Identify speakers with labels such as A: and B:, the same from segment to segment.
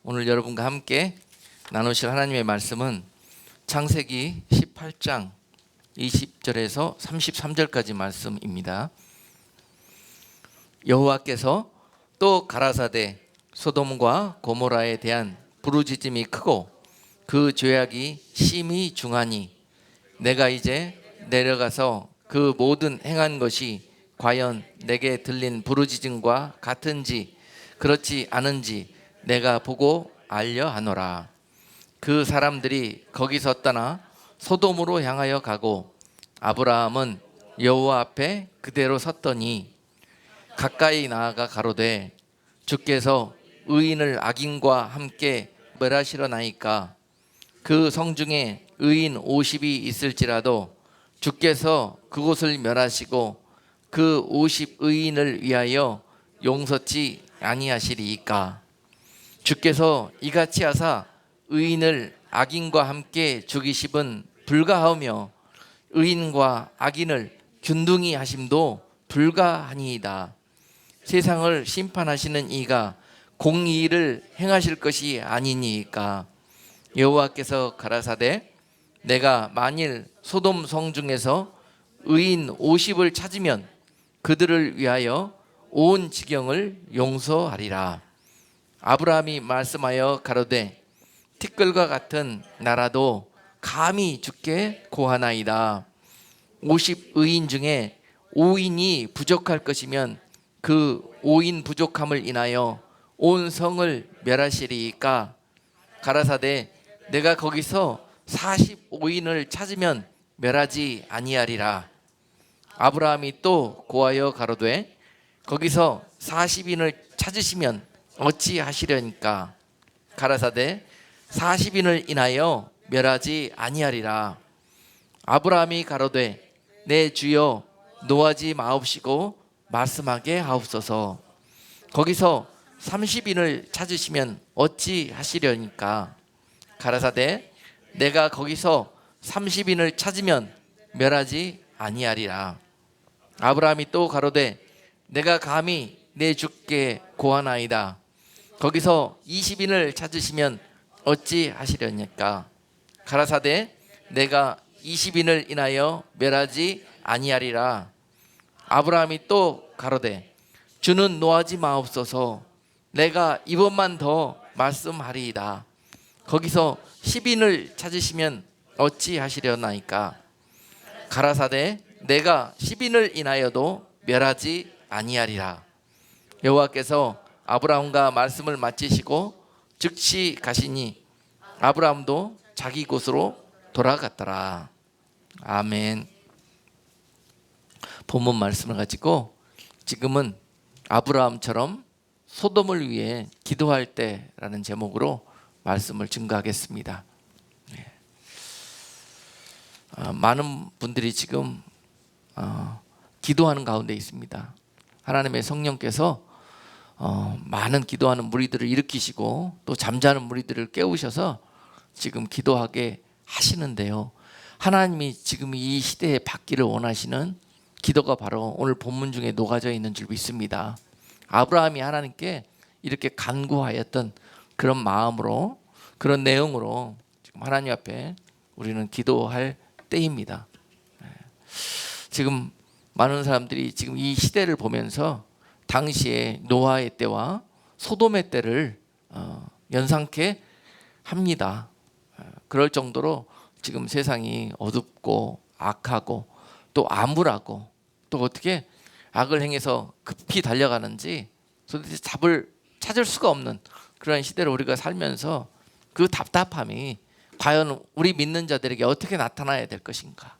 A: 오늘 여러분과 함께 나누실 하나님의 말씀은 창세기 18장 20절에서 33절까지 말씀입니다. 여호와께서 또 가라사대 소돔과 고모라에 대한 부르짖음이 크고 그 죄악이 심히 중하니 내가 이제 내려가서 그 모든 행한 것이 과연 내게 들린 부르짖음과 같은지 그렇지 않은지 내가 보고 알려 하노라. 그 사람들이 거기서 떠나 소돔으로 향하여 가고 아브라함은 여호와 앞에 그대로 섰더니 가까이 나아가 가로되 주께서 의인을 악인과 함께 멸하시려나이까 그 성중에 의인 50이 있을지라도 주께서 그곳을 멸하시고 그 50 의인을 위하여 용서치 아니하시리이까. 주께서 이같이 하사 의인을 악인과 함께 죽이심은 불가하며 의인과 악인을 균등히 하심도 불가하니이다. 세상을 심판하시는 이가 공의를 행하실 것이 아니니이까. 여호와께서 가라사대 내가 만일 소돔 성중에서 의인 50을 찾으면 그들을 위하여 온 지경을 용서하리라. 아브라함이 말씀하여 가로되 티끌과 같은 나라도 감히 주께 고하나이다. 50 의인 중에 5인이 부족할 것이면 그 5인 부족함을 인하여 온 성을 멸하시리이까. 가라사대 내가 거기서 45인을 찾으면 멸하지 아니하리라. 아브라함이 또 고하여 가로되 거기서 40인을 찾으시면 어찌 하시려니까. 가라사대 40인을 인하여 멸하지 아니하리라. 아브라함이 가로되 내 주여 노하지 마옵시고 말씀하게 하옵소서. 거기서 30인을 찾으시면 어찌 하시려니까. 가라사대 내가 거기서 30인을 찾으면 멸하지 아니하리라. 아브라함이 또 가로되 내가 감히 내 주께 고하나이다. 거기서 20인을 찾으시면 어찌 하시려니까. 가라사대 내가 20인을 인하여 멸하지 아니하리라. 아브라함이 또 가로되 주는 노하지 마옵소서. 내가 이번만 더 말씀하리이다. 거기서 10인을 찾으시면 어찌 하시려나이까. 가라사대 내가 10인을 인하여도 멸하지 아니하리라. 여호와께서 아브라함과 말씀을 마치시고 즉시 가시니 아브라함도 자기 곳으로 돌아갔더라. 아멘. 본문 말씀을 가지고 지금은 아브라함처럼 소돔을 위해 기도할 때라는 제목으로 말씀을 증거하겠습니다. 많은 분들이 지금 기도하는 가운데 있습니다. 하나님의 성령께서 많은 기도하는 무리들을 일으키시고 또 잠자는 무리들을 깨우셔서 지금 기도하게 하시는데요. 하나님이 지금 이 시대에 받기를 원하시는 기도가 바로 오늘 본문 중에 녹아져 있는 줄 믿습니다. 아브라함이 하나님께 이렇게 간구하였던 그런 마음으로, 그런 내용으로 지금 하나님 앞에 우리는 기도할 때입니다. 지금 많은 사람들이 지금 이 시대를 보면서 당시에 노아의 때와 소돔의 때를 연상케 합니다. 그럴 정도로 지금 세상이 어둡고 악하고 또 암울하고 또 어떻게 악을 행해서 급히 달려가는지 도대체 답을 찾을 수가 없는 그런 시대를 우리가 살면서 그 답답함이 과연 우리 믿는 자들에게 어떻게 나타나야 될 것인가.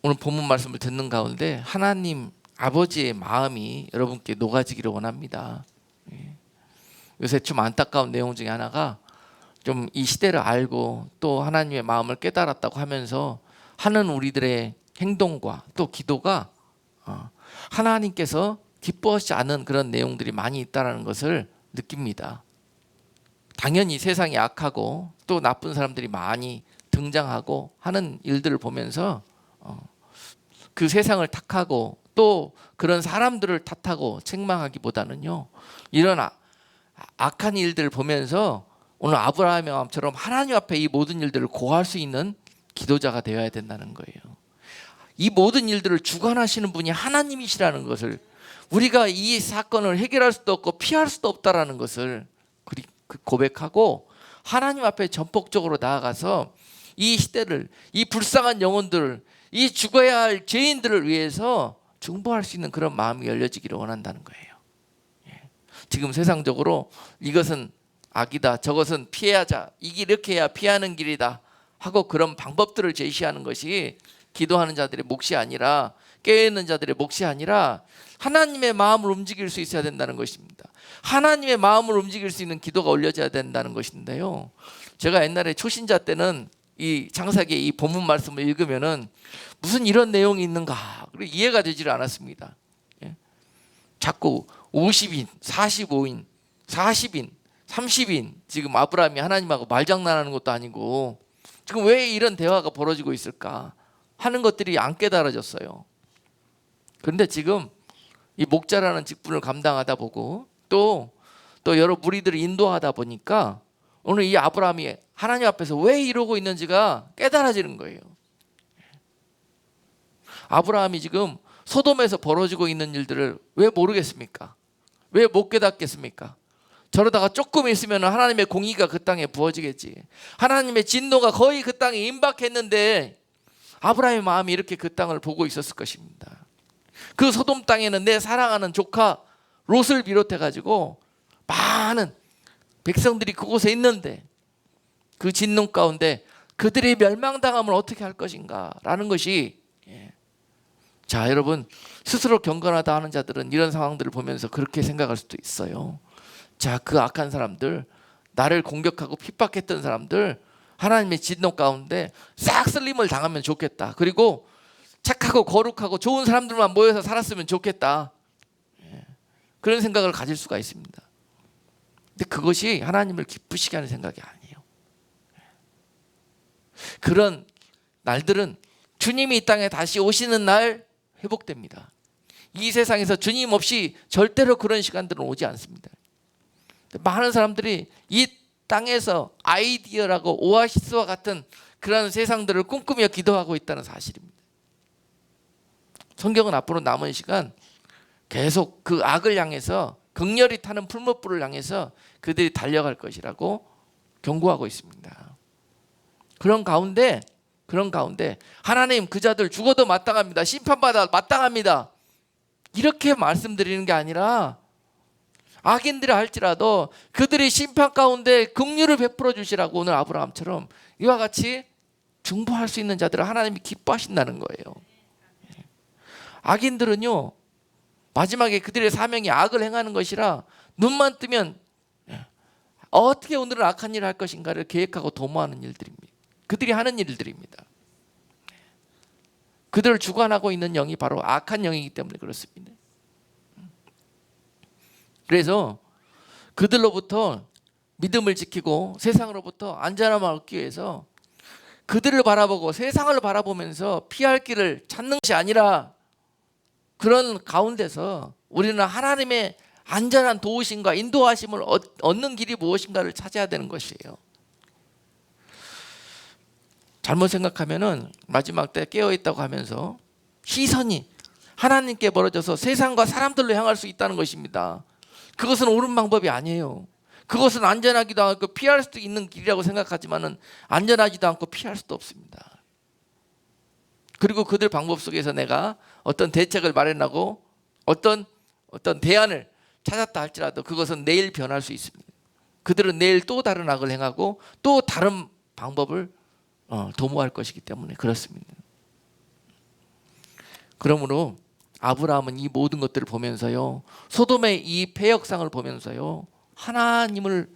A: 오늘 본문 말씀을 듣는 가운데 하나님 아버지의 마음이 여러분께 녹아지기를 원합니다. 요새 좀 안타까운 내용 중에 하나가 좀 이 시대를 알고 또 하나님의 마음을 깨달았다고 하면서 하는 우리들의 행동과 또 기도가 하나님께서 기뻐하지 않은 그런 내용들이 많이 있다는 것을 느낍니다. 당연히 세상이 악하고 또 나쁜 사람들이 많이 등장하고 하는 일들을 보면서 그 세상을 탓하고 또 그런 사람들을 탓하고 책망하기보다는요, 이런 악한 일들을 보면서 오늘 아브라함의 마음처럼 하나님 앞에 이 모든 일들을 고할 수 있는 기도자가 되어야 된다는 거예요. 이 모든 일들을 주관하시는 분이 하나님이시라는 것을, 우리가 이 사건을 해결할 수도 없고 피할 수도 없다라는 것을 고백하고 하나님 앞에 전폭적으로 나아가서 이 시대를, 이 불쌍한 영혼들을, 이 죽어야 할 죄인들을 위해서 중보할 수 있는 그런 마음이 열려지기를 원한다는 거예요. 지금 세상적으로 이것은 악이다, 저것은 피하자, 이렇게 해야 피하는 길이다 하고 그런 방법들을 제시하는 것이 기도하는 자들의 몫이 아니라, 깨어있는 자들의 몫이 아니라 하나님의 마음을 움직일 수 있어야 된다는 것입니다. 하나님의 마음을 움직일 수 있는 기도가 올려져야 된다는 것인데요, 제가 옛날에 초신자 때는 이 창세기 이 본문 말씀을 읽으면은 무슨 이런 내용이 있는가 이해가 되지를 않았습니다. 자꾸 50인, 45인, 40인, 30인 지금 아브라함이 하나님하고 말장난하는 것도 아니고 지금 왜 이런 대화가 벌어지고 있을까 하는 것들이 안 깨달아졌어요. 그런데 지금 이 목자라는 직분을 감당하다 보고 또 여러 무리들을 인도하다 보니까 오늘 이 아브라함이 하나님 앞에서 왜 이러고 있는지가 깨달아지는 거예요. 아브라함이 지금 소돔에서 벌어지고 있는 일들을 왜 모르겠습니까? 왜 못 깨닫겠습니까? 저러다가 조금 있으면 하나님의 공의가 그 땅에 부어지겠지. 하나님의 진노가 거의 그 땅에 임박했는데 아브라함의 마음이 이렇게 그 땅을 보고 있었을 것입니다. 그 소돔 땅에는 내 사랑하는 조카 롯을 비롯해 가지고 많은 백성들이 그곳에 있는데 그 진노 가운데 그들이 멸망당하면 어떻게 할 것인가 라는 것이, 자 여러분, 스스로 경건하다 하는 자들은 이런 상황들을 보면서 그렇게 생각할 수도 있어요. 자, 그 악한 사람들, 나를 공격하고 핍박했던 사람들, 하나님의 진노 가운데 싹 쓸림을 당하면 좋겠다. 그리고 착하고 거룩하고 좋은 사람들만 모여서 살았으면 좋겠다. 그런 생각을 가질 수가 있습니다. 근데 그것이 하나님을 기쁘시게 하는 생각이 아니에요. 그런 날들은 주님이 이 땅에 다시 오시는 날 회복됩니다. 이 세상에서 주님 없이 절대로 그런 시간들은 오지 않습니다. 많은 사람들이 이 땅에서 아이디어라고 오아시스와 같은 그런 세상들을 꿈꾸며 기도하고 있다는 사실입니다. 성경은 앞으로 남은 시간 계속 그 악을 향해서, 극렬히 타는 풀무불을 향해서 그들이 달려갈 것이라고 경고하고 있습니다. 그런 가운데 하나님, 그 자들 죽어도 마땅합니다, 심판받아 마땅합니다, 이렇게 말씀드리는 게 아니라 악인들이 할지라도 그들이 심판 가운데 긍휼을 베풀어 주시라고 오늘 아브라함처럼 이와 같이 중보할 수 있는 자들을 하나님이 기뻐하신다는 거예요. 악인들은요, 마지막에 그들의 사명이 악을 행하는 것이라 눈만 뜨면 어떻게 오늘은 악한 일을 할 것인가를 계획하고 도모하는 일들입니다. 그들이 하는 일들입니다. 그들을 주관하고 있는 영이 바로 악한 영이기 때문에 그렇습니다. 그래서 그들로부터 믿음을 지키고 세상으로부터 안전함을 얻기 위해서 그들을 바라보고 세상을 바라보면서 피할 길을 찾는 것이 아니라, 그런 가운데서 우리는 하나님의 안전한 도우심과 인도하심을 얻는 길이 무엇인가를 찾아야 되는 것이에요. 잘못 생각하면은 마지막 때 깨어있다고 하면서 시선이 하나님께 멀어져서 세상과 사람들로 향할 수 있다는 것입니다. 그것은 옳은 방법이 아니에요. 그것은 안전하기도 하고 피할 수도 있는 길이라고 생각하지만은 안전하지도 않고 피할 수도 없습니다. 그리고 그들 방법 속에서 내가 어떤 대책을 마련하고 어떤 대안을 찾았다 할지라도 그것은 내일 변할 수 있습니다. 그들은 내일 또 다른 악을 행하고 또 다른 방법을 도모할 것이기 때문에 그렇습니다. 그러므로 아브라함은 이 모든 것들을 보면서요, 소돔의 이 폐역상을 보면서요, 하나님을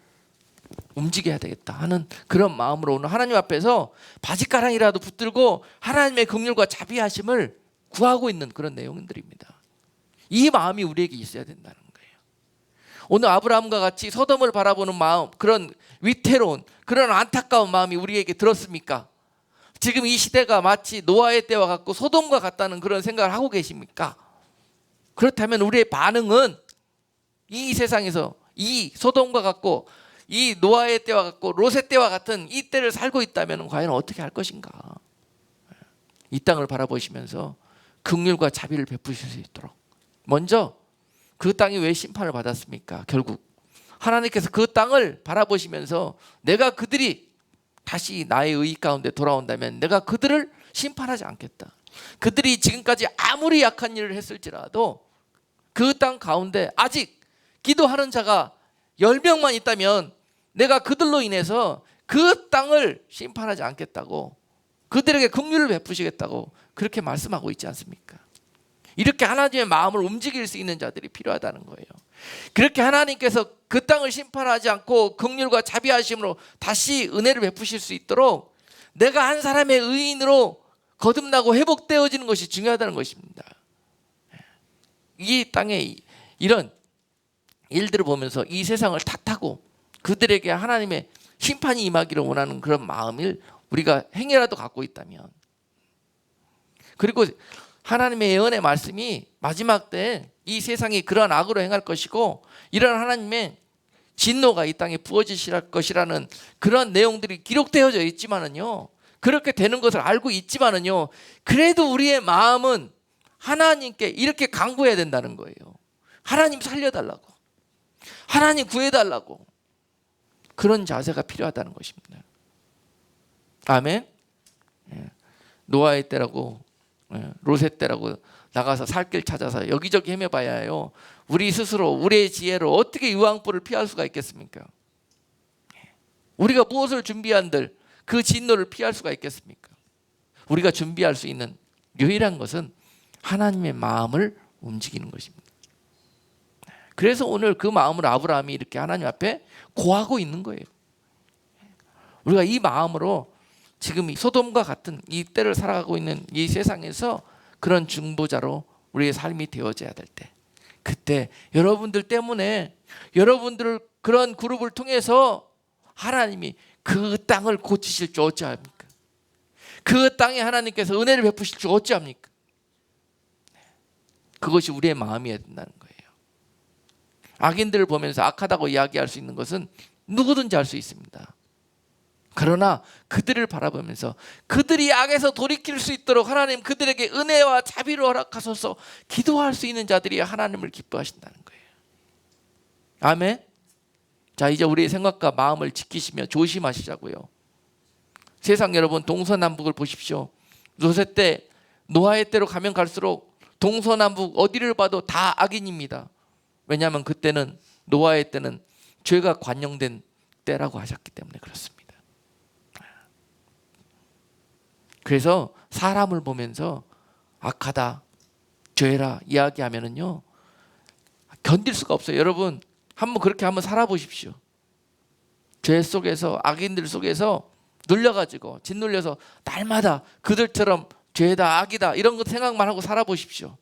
A: 움직여야 되겠다 하는 그런 마음으로 오늘 하나님 앞에서 바짓가랑이라도 붙들고 하나님의 긍휼과 자비하심을 구하고 있는 그런 내용들입니다. 이 마음이 우리에게 있어야 된다는 거예요. 오늘 아브라함과 같이 소돔을 바라보는 마음, 그런 위태로운, 그런 안타까운 마음이 우리에게 들었습니까? 지금 이 시대가 마치 노아의 때와 같고 소돔과 같다는 그런 생각을 하고 계십니까? 그렇다면 우리의 반응은 이 세상에서 이 소돔과 같고 이 노아의 때와 같고 롯의 때와 같은 이 때를 살고 있다면 과연 어떻게 할 것인가? 이 땅을 바라보시면서 긍휼과 자비를 베푸실 수 있도록, 먼저 그 땅이 왜 심판을 받았습니까? 결국 하나님께서 그 땅을 바라보시면서 내가 그들이 다시 나의 의 가운데 돌아온다면 내가 그들을 심판하지 않겠다. 그들이 지금까지 아무리 약한 일을 했을지라도 그 땅 가운데 아직 기도하는 자가 10명만 있다면 내가 그들로 인해서 그 땅을 심판하지 않겠다고, 그들에게 긍휼을 베푸시겠다고 그렇게 말씀하고 있지 않습니까? 이렇게 하나님의 마음을 움직일 수 있는 자들이 필요하다는 거예요. 그렇게 하나님께서 그 땅을 심판하지 않고 긍휼과 자비하심으로 다시 은혜를 베푸실 수 있도록 내가 한 사람의 의인으로 거듭나고 회복되어지는 것이 중요하다는 것입니다. 이 땅에 이런 일들을 보면서 이 세상을 탓하고 그들에게 하나님의 심판이 임하기를 원하는 그런 마음을 우리가 행여라도 갖고 있다면, 그리고 하나님의 예언의 말씀이 마지막 때 이 세상이 그런 악으로 행할 것이고 이런 하나님의 진노가 이 땅에 부어지실 것이라는 그런 내용들이 기록되어져 있지만은요, 그렇게 되는 것을 알고 있지만은요, 그래도 우리의 마음은 하나님께 이렇게 간구해야 된다는 거예요. 하나님 살려달라고, 하나님 구해달라고, 그런 자세가 필요하다는 것입니다. 아멘. 노아의 때라고 롯의 때라고 나가서 살 길 찾아서 여기저기 헤매봐야 해요. 우리 스스로 우리의 지혜로 어떻게 유황불을 피할 수가 있겠습니까? 우리가 무엇을 준비한들 그 진노를 피할 수가 있겠습니까? 우리가 준비할 수 있는 유일한 것은 하나님의 마음을 움직이는 것입니다. 그래서 오늘 그 마음으로 아브라함이 이렇게 하나님 앞에 고하고 있는 거예요. 우리가 이 마음으로 지금 소돔과 같은 이 때를 살아가고 있는 이 세상에서 그런 중보자로 우리의 삶이 되어져야 될 때, 그때 여러분들 때문에, 여러분들 그런 그룹을 통해서 하나님이 그 땅을 고치실 줄 어찌합니까? 그 땅에 하나님께서 은혜를 베푸실 줄 어찌합니까? 그것이 우리의 마음이어야 된다는 거예요. 악인들을 보면서 악하다고 이야기할 수 있는 것은 누구든지 할 수 있습니다. 그러나 그들을 바라보면서 그들이 악에서 돌이킬 수 있도록 하나님 그들에게 은혜와 자비를 허락하소서 기도할 수 있는 자들이 하나님을 기뻐하신다는 거예요. 아멘. 자, 이제 우리의 생각과 마음을 지키시며 조심하시자고요. 세상 여러분 동서남북을 보십시오. 롯의 때, 노아의 때로 가면 갈수록 동서남북 어디를 봐도 다 악인입니다. 왜냐하면 그때는, 노아의 때는 죄가 관영된 때라고 하셨기 때문에 그렇습니다. 그래서 사람을 보면서 악하다, 죄라 이야기하면은요 견딜 수가 없어요. 여러분 한번 그렇게 한번 살아보십시오. 죄 속에서, 악인들 속에서 눌려가지고 짓눌려서 날마다 그들처럼 죄다, 악이다 이런 것 생각만 하고 살아보십시오.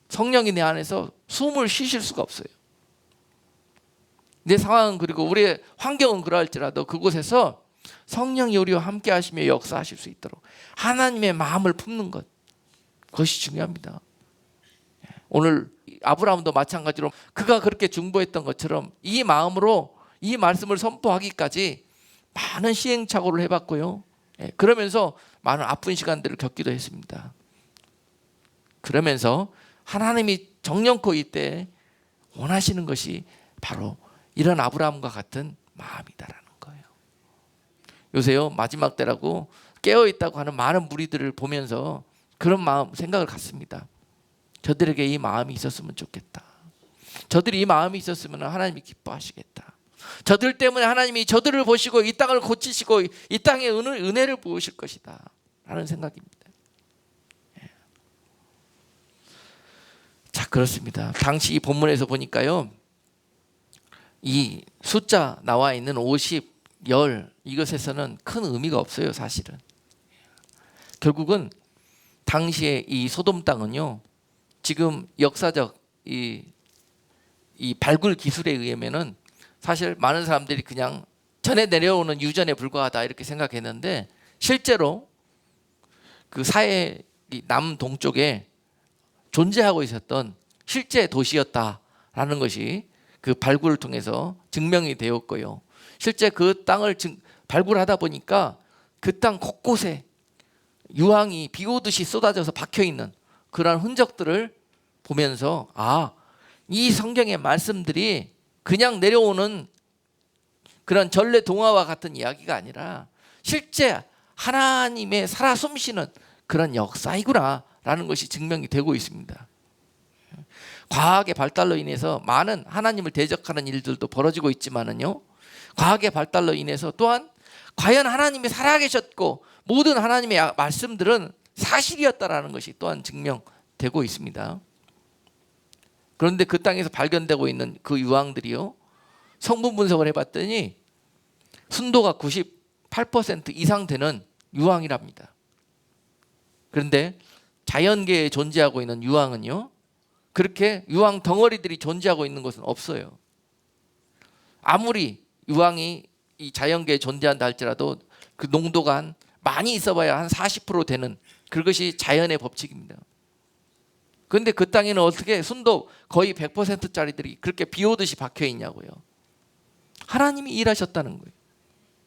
A: 성령이 내 안에서 숨을 쉬실 수가 없어요. 내 상황은, 그리고 우리의 환경은 그러할지라도 그곳에서 성령이 우리와 함께 하시며 역사하실 수 있도록 하나님의 마음을 품는 것, 그것이 중요합니다. 오늘 아브라함도 마찬가지로 그가 그렇게 중보했던 것처럼 이 마음으로 이 말씀을 선포하기까지 많은 시행착오를 해봤고요. 그러면서 많은 아픈 시간들을 겪기도 했습니다. 그러면서 하나님이 정령코 이때 원하시는 것이 바로 이런 아브라함과 같은 마음이다라는 거예요. 요새요 마지막 때라고 깨어있다고 하는 많은 무리들을 보면서 그런 마음, 생각을 갖습니다. 저들에게 이 마음이 있었으면 좋겠다. 저들이 이 마음이 있었으면 하나님이 기뻐하시겠다. 저들 때문에 하나님이 저들을 보시고 이 땅을 고치시고 이 땅에 은혜를 부으실 것이다 라는 생각입니다. 자, 그렇습니다. 당시 이 본문에서 보니까요, 이 숫자 나와 있는 50, 10 이것에서는 큰 의미가 없어요. 사실은 결국은 당시에 이 소돔 땅은요, 지금 역사적 이 발굴 기술에 의하면은 사실 많은 사람들이 그냥 전에 내려오는 유전에 불과하다 이렇게 생각했는데, 실제로 그 사해 남동쪽에 존재하고 있었던 실제 도시였다라는 것이 그 발굴을 통해서 증명이 되었고요. 실제 그 땅을 발굴하다 보니까 그 땅 곳곳에 유황이 비 오듯이 쏟아져서 박혀 있는 그런 흔적들을 보면서 이 성경의 말씀들이 그냥 내려오는 그런 전래 동화와 같은 이야기가 아니라 실제 하나님의 살아 숨쉬는 그런 역사이구나라는 것이 증명이 되고 있습니다. 과학의 발달로 인해서 많은 하나님을 대적하는 일들도 벌어지고 있지만은요, 과학의 발달로 인해서 또한 과연 하나님이 살아계셨고 모든 하나님의 말씀들은 사실이었다라는 것이 또한 증명되고 있습니다. 그런데 그 땅에서 발견되고 있는 그 유황들이요, 성분 분석을 해봤더니 순도가 98% 이상 되는 유황이랍니다. 그런데 자연계에 존재하고 있는 유황은요, 그렇게 유황 덩어리들이 존재하고 있는 것은 없어요. 아무리 유황이 이 자연계에 존재한다 할지라도 그 농도가 많이 있어봐야 한 40% 되는 그것이 자연의 법칙입니다. 그런데 그 땅에는 어떻게 순도 거의 100%짜리들이 그렇게 비 오듯이 박혀 있냐고요. 하나님이 일하셨다는 거예요.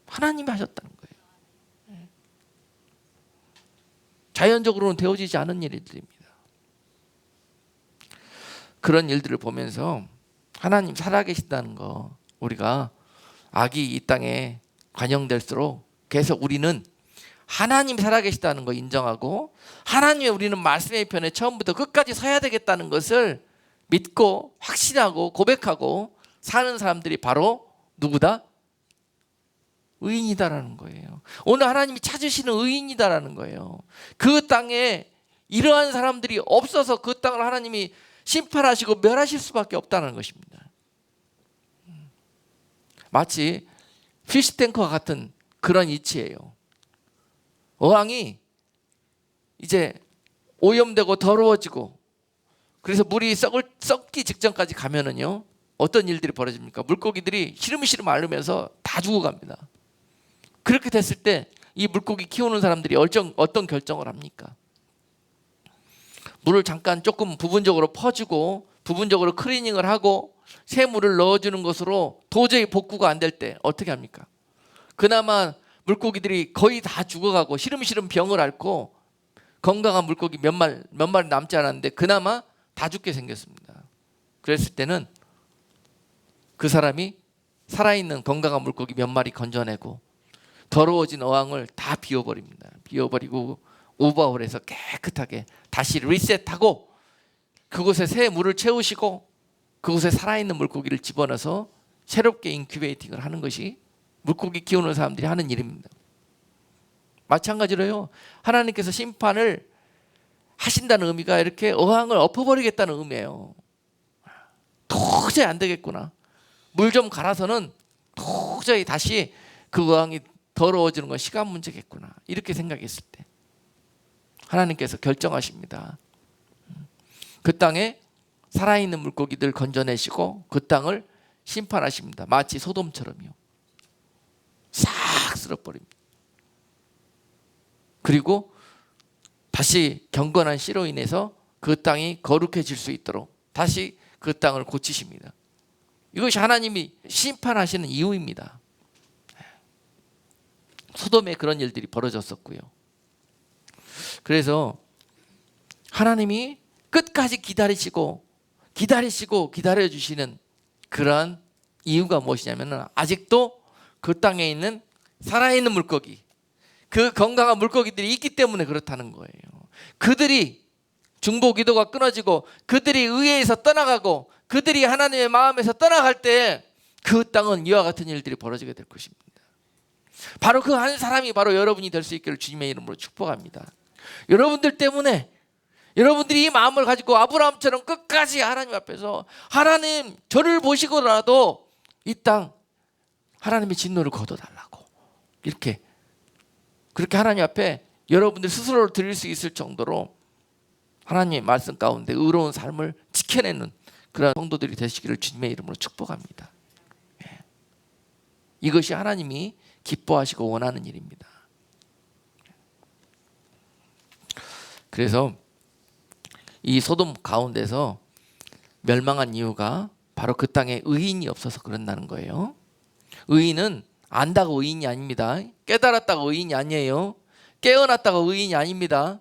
A: 하나님이 하셨다는 거예요. 자연적으로는 되어지지 않은 일들입니다. 그런 일들을 보면서 하나님 살아계신다는 거, 우리가 악이 이 땅에 관영될수록 계속 우리는 하나님 살아계시다는 거 인정하고 하나님의 우리는 말씀의 편에 처음부터 끝까지 서야 되겠다는 것을 믿고 확신하고 고백하고 사는 사람들이 바로 누구다? 의인이다라는 거예요. 오늘 하나님이 찾으시는 의인이다라는 거예요. 그 땅에 이러한 사람들이 없어서 그 땅을 하나님이 심판하시고 멸하실 수밖에 없다는 것입니다. 마치 피시탱크와 같은 그런 이치예요. 어항이 이제 오염되고 더러워지고 그래서 물이 썩기 직전까지 가면은요, 어떤 일들이 벌어집니까? 물고기들이 시름시름 앓으면서 다 죽어갑니다. 그렇게 됐을 때 이 물고기 키우는 사람들이 어떤 결정을 합니까? 물을 잠깐 조금 부분적으로 퍼주고 부분적으로 클리닝을 하고 새 물을 넣어주는 것으로 도저히 복구가 안 될 때 어떻게 합니까? 그나마 물고기들이 거의 다 죽어가고 시름시름 병을 앓고 건강한 물고기 몇 마리 남지 않았는데 그나마 다 죽게 생겼습니다. 그랬을 때는 그 사람이 살아있는 건강한 물고기 몇 마리 건져내고 더러워진 어항을 다 비워버립니다. 비워버리고 오버홀해서 깨끗하게 다시 리셋하고 그곳에 새 물을 채우시고 그곳에 살아있는 물고기를 집어넣어서 새롭게 인큐베이팅을 하는 것이 물고기 키우는 사람들이 하는 일입니다. 마찬가지로요, 하나님께서 심판을 하신다는 의미가 이렇게 어항을 엎어버리겠다는 의미예요. 도저히 안 되겠구나. 물 좀 갈아서는 도저히 다시 그 어항이 더러워지는 건 시간 문제겠구나. 이렇게 생각했을 때 하나님께서 결정하십니다. 그 땅에 살아있는 물고기들 건져내시고 그 땅을 심판하십니다. 마치 소돔처럼요. 싹 쓸어버립니다. 그리고 다시 경건한 씨로 인해서 그 땅이 거룩해질 수 있도록 다시 그 땅을 고치십니다. 이것이 하나님이 심판하시는 이유입니다. 소돔에 그런 일들이 벌어졌었고요. 그래서 하나님이 끝까지 기다리시고 기다려주시는 그런 이유가 무엇이냐면 아직도 그 땅에 있는 살아있는 물고기, 그 건강한 물고기들이 있기 때문에 그렇다는 거예요. 그들이 중보 기도가 끊어지고 그들이 의에서 떠나가고 그들이 하나님의 마음에서 떠나갈 때 그 땅은 이와 같은 일들이 벌어지게 될 것입니다. 바로 그 한 사람이 바로 여러분이 될 수 있기를 주님의 이름으로 축복합니다. 여러분들 때문에 여러분들이 이 마음을 가지고 아브라함처럼 끝까지 하나님 앞에서 하나님 저를 보시고라도 이 땅 하나님의 진노를 거둬달라고 그렇게 하나님 앞에 여러분들 스스로를 드릴 수 있을 정도로 하나님의 말씀 가운데 의로운 삶을 지켜내는 그런 성도들이 되시기를 주님의 이름으로 축복합니다. 이것이 하나님이 기뻐하시고 원하는 일입니다. 그래서 이 소돔 가운데서 멸망한 이유가 바로 그 땅에 의인이 없어서 그런다는 거예요. 의인은 안다고 의인이 아닙니다. 깨달았다고 의인이 아니에요. 깨어났다고 의인이 아닙니다.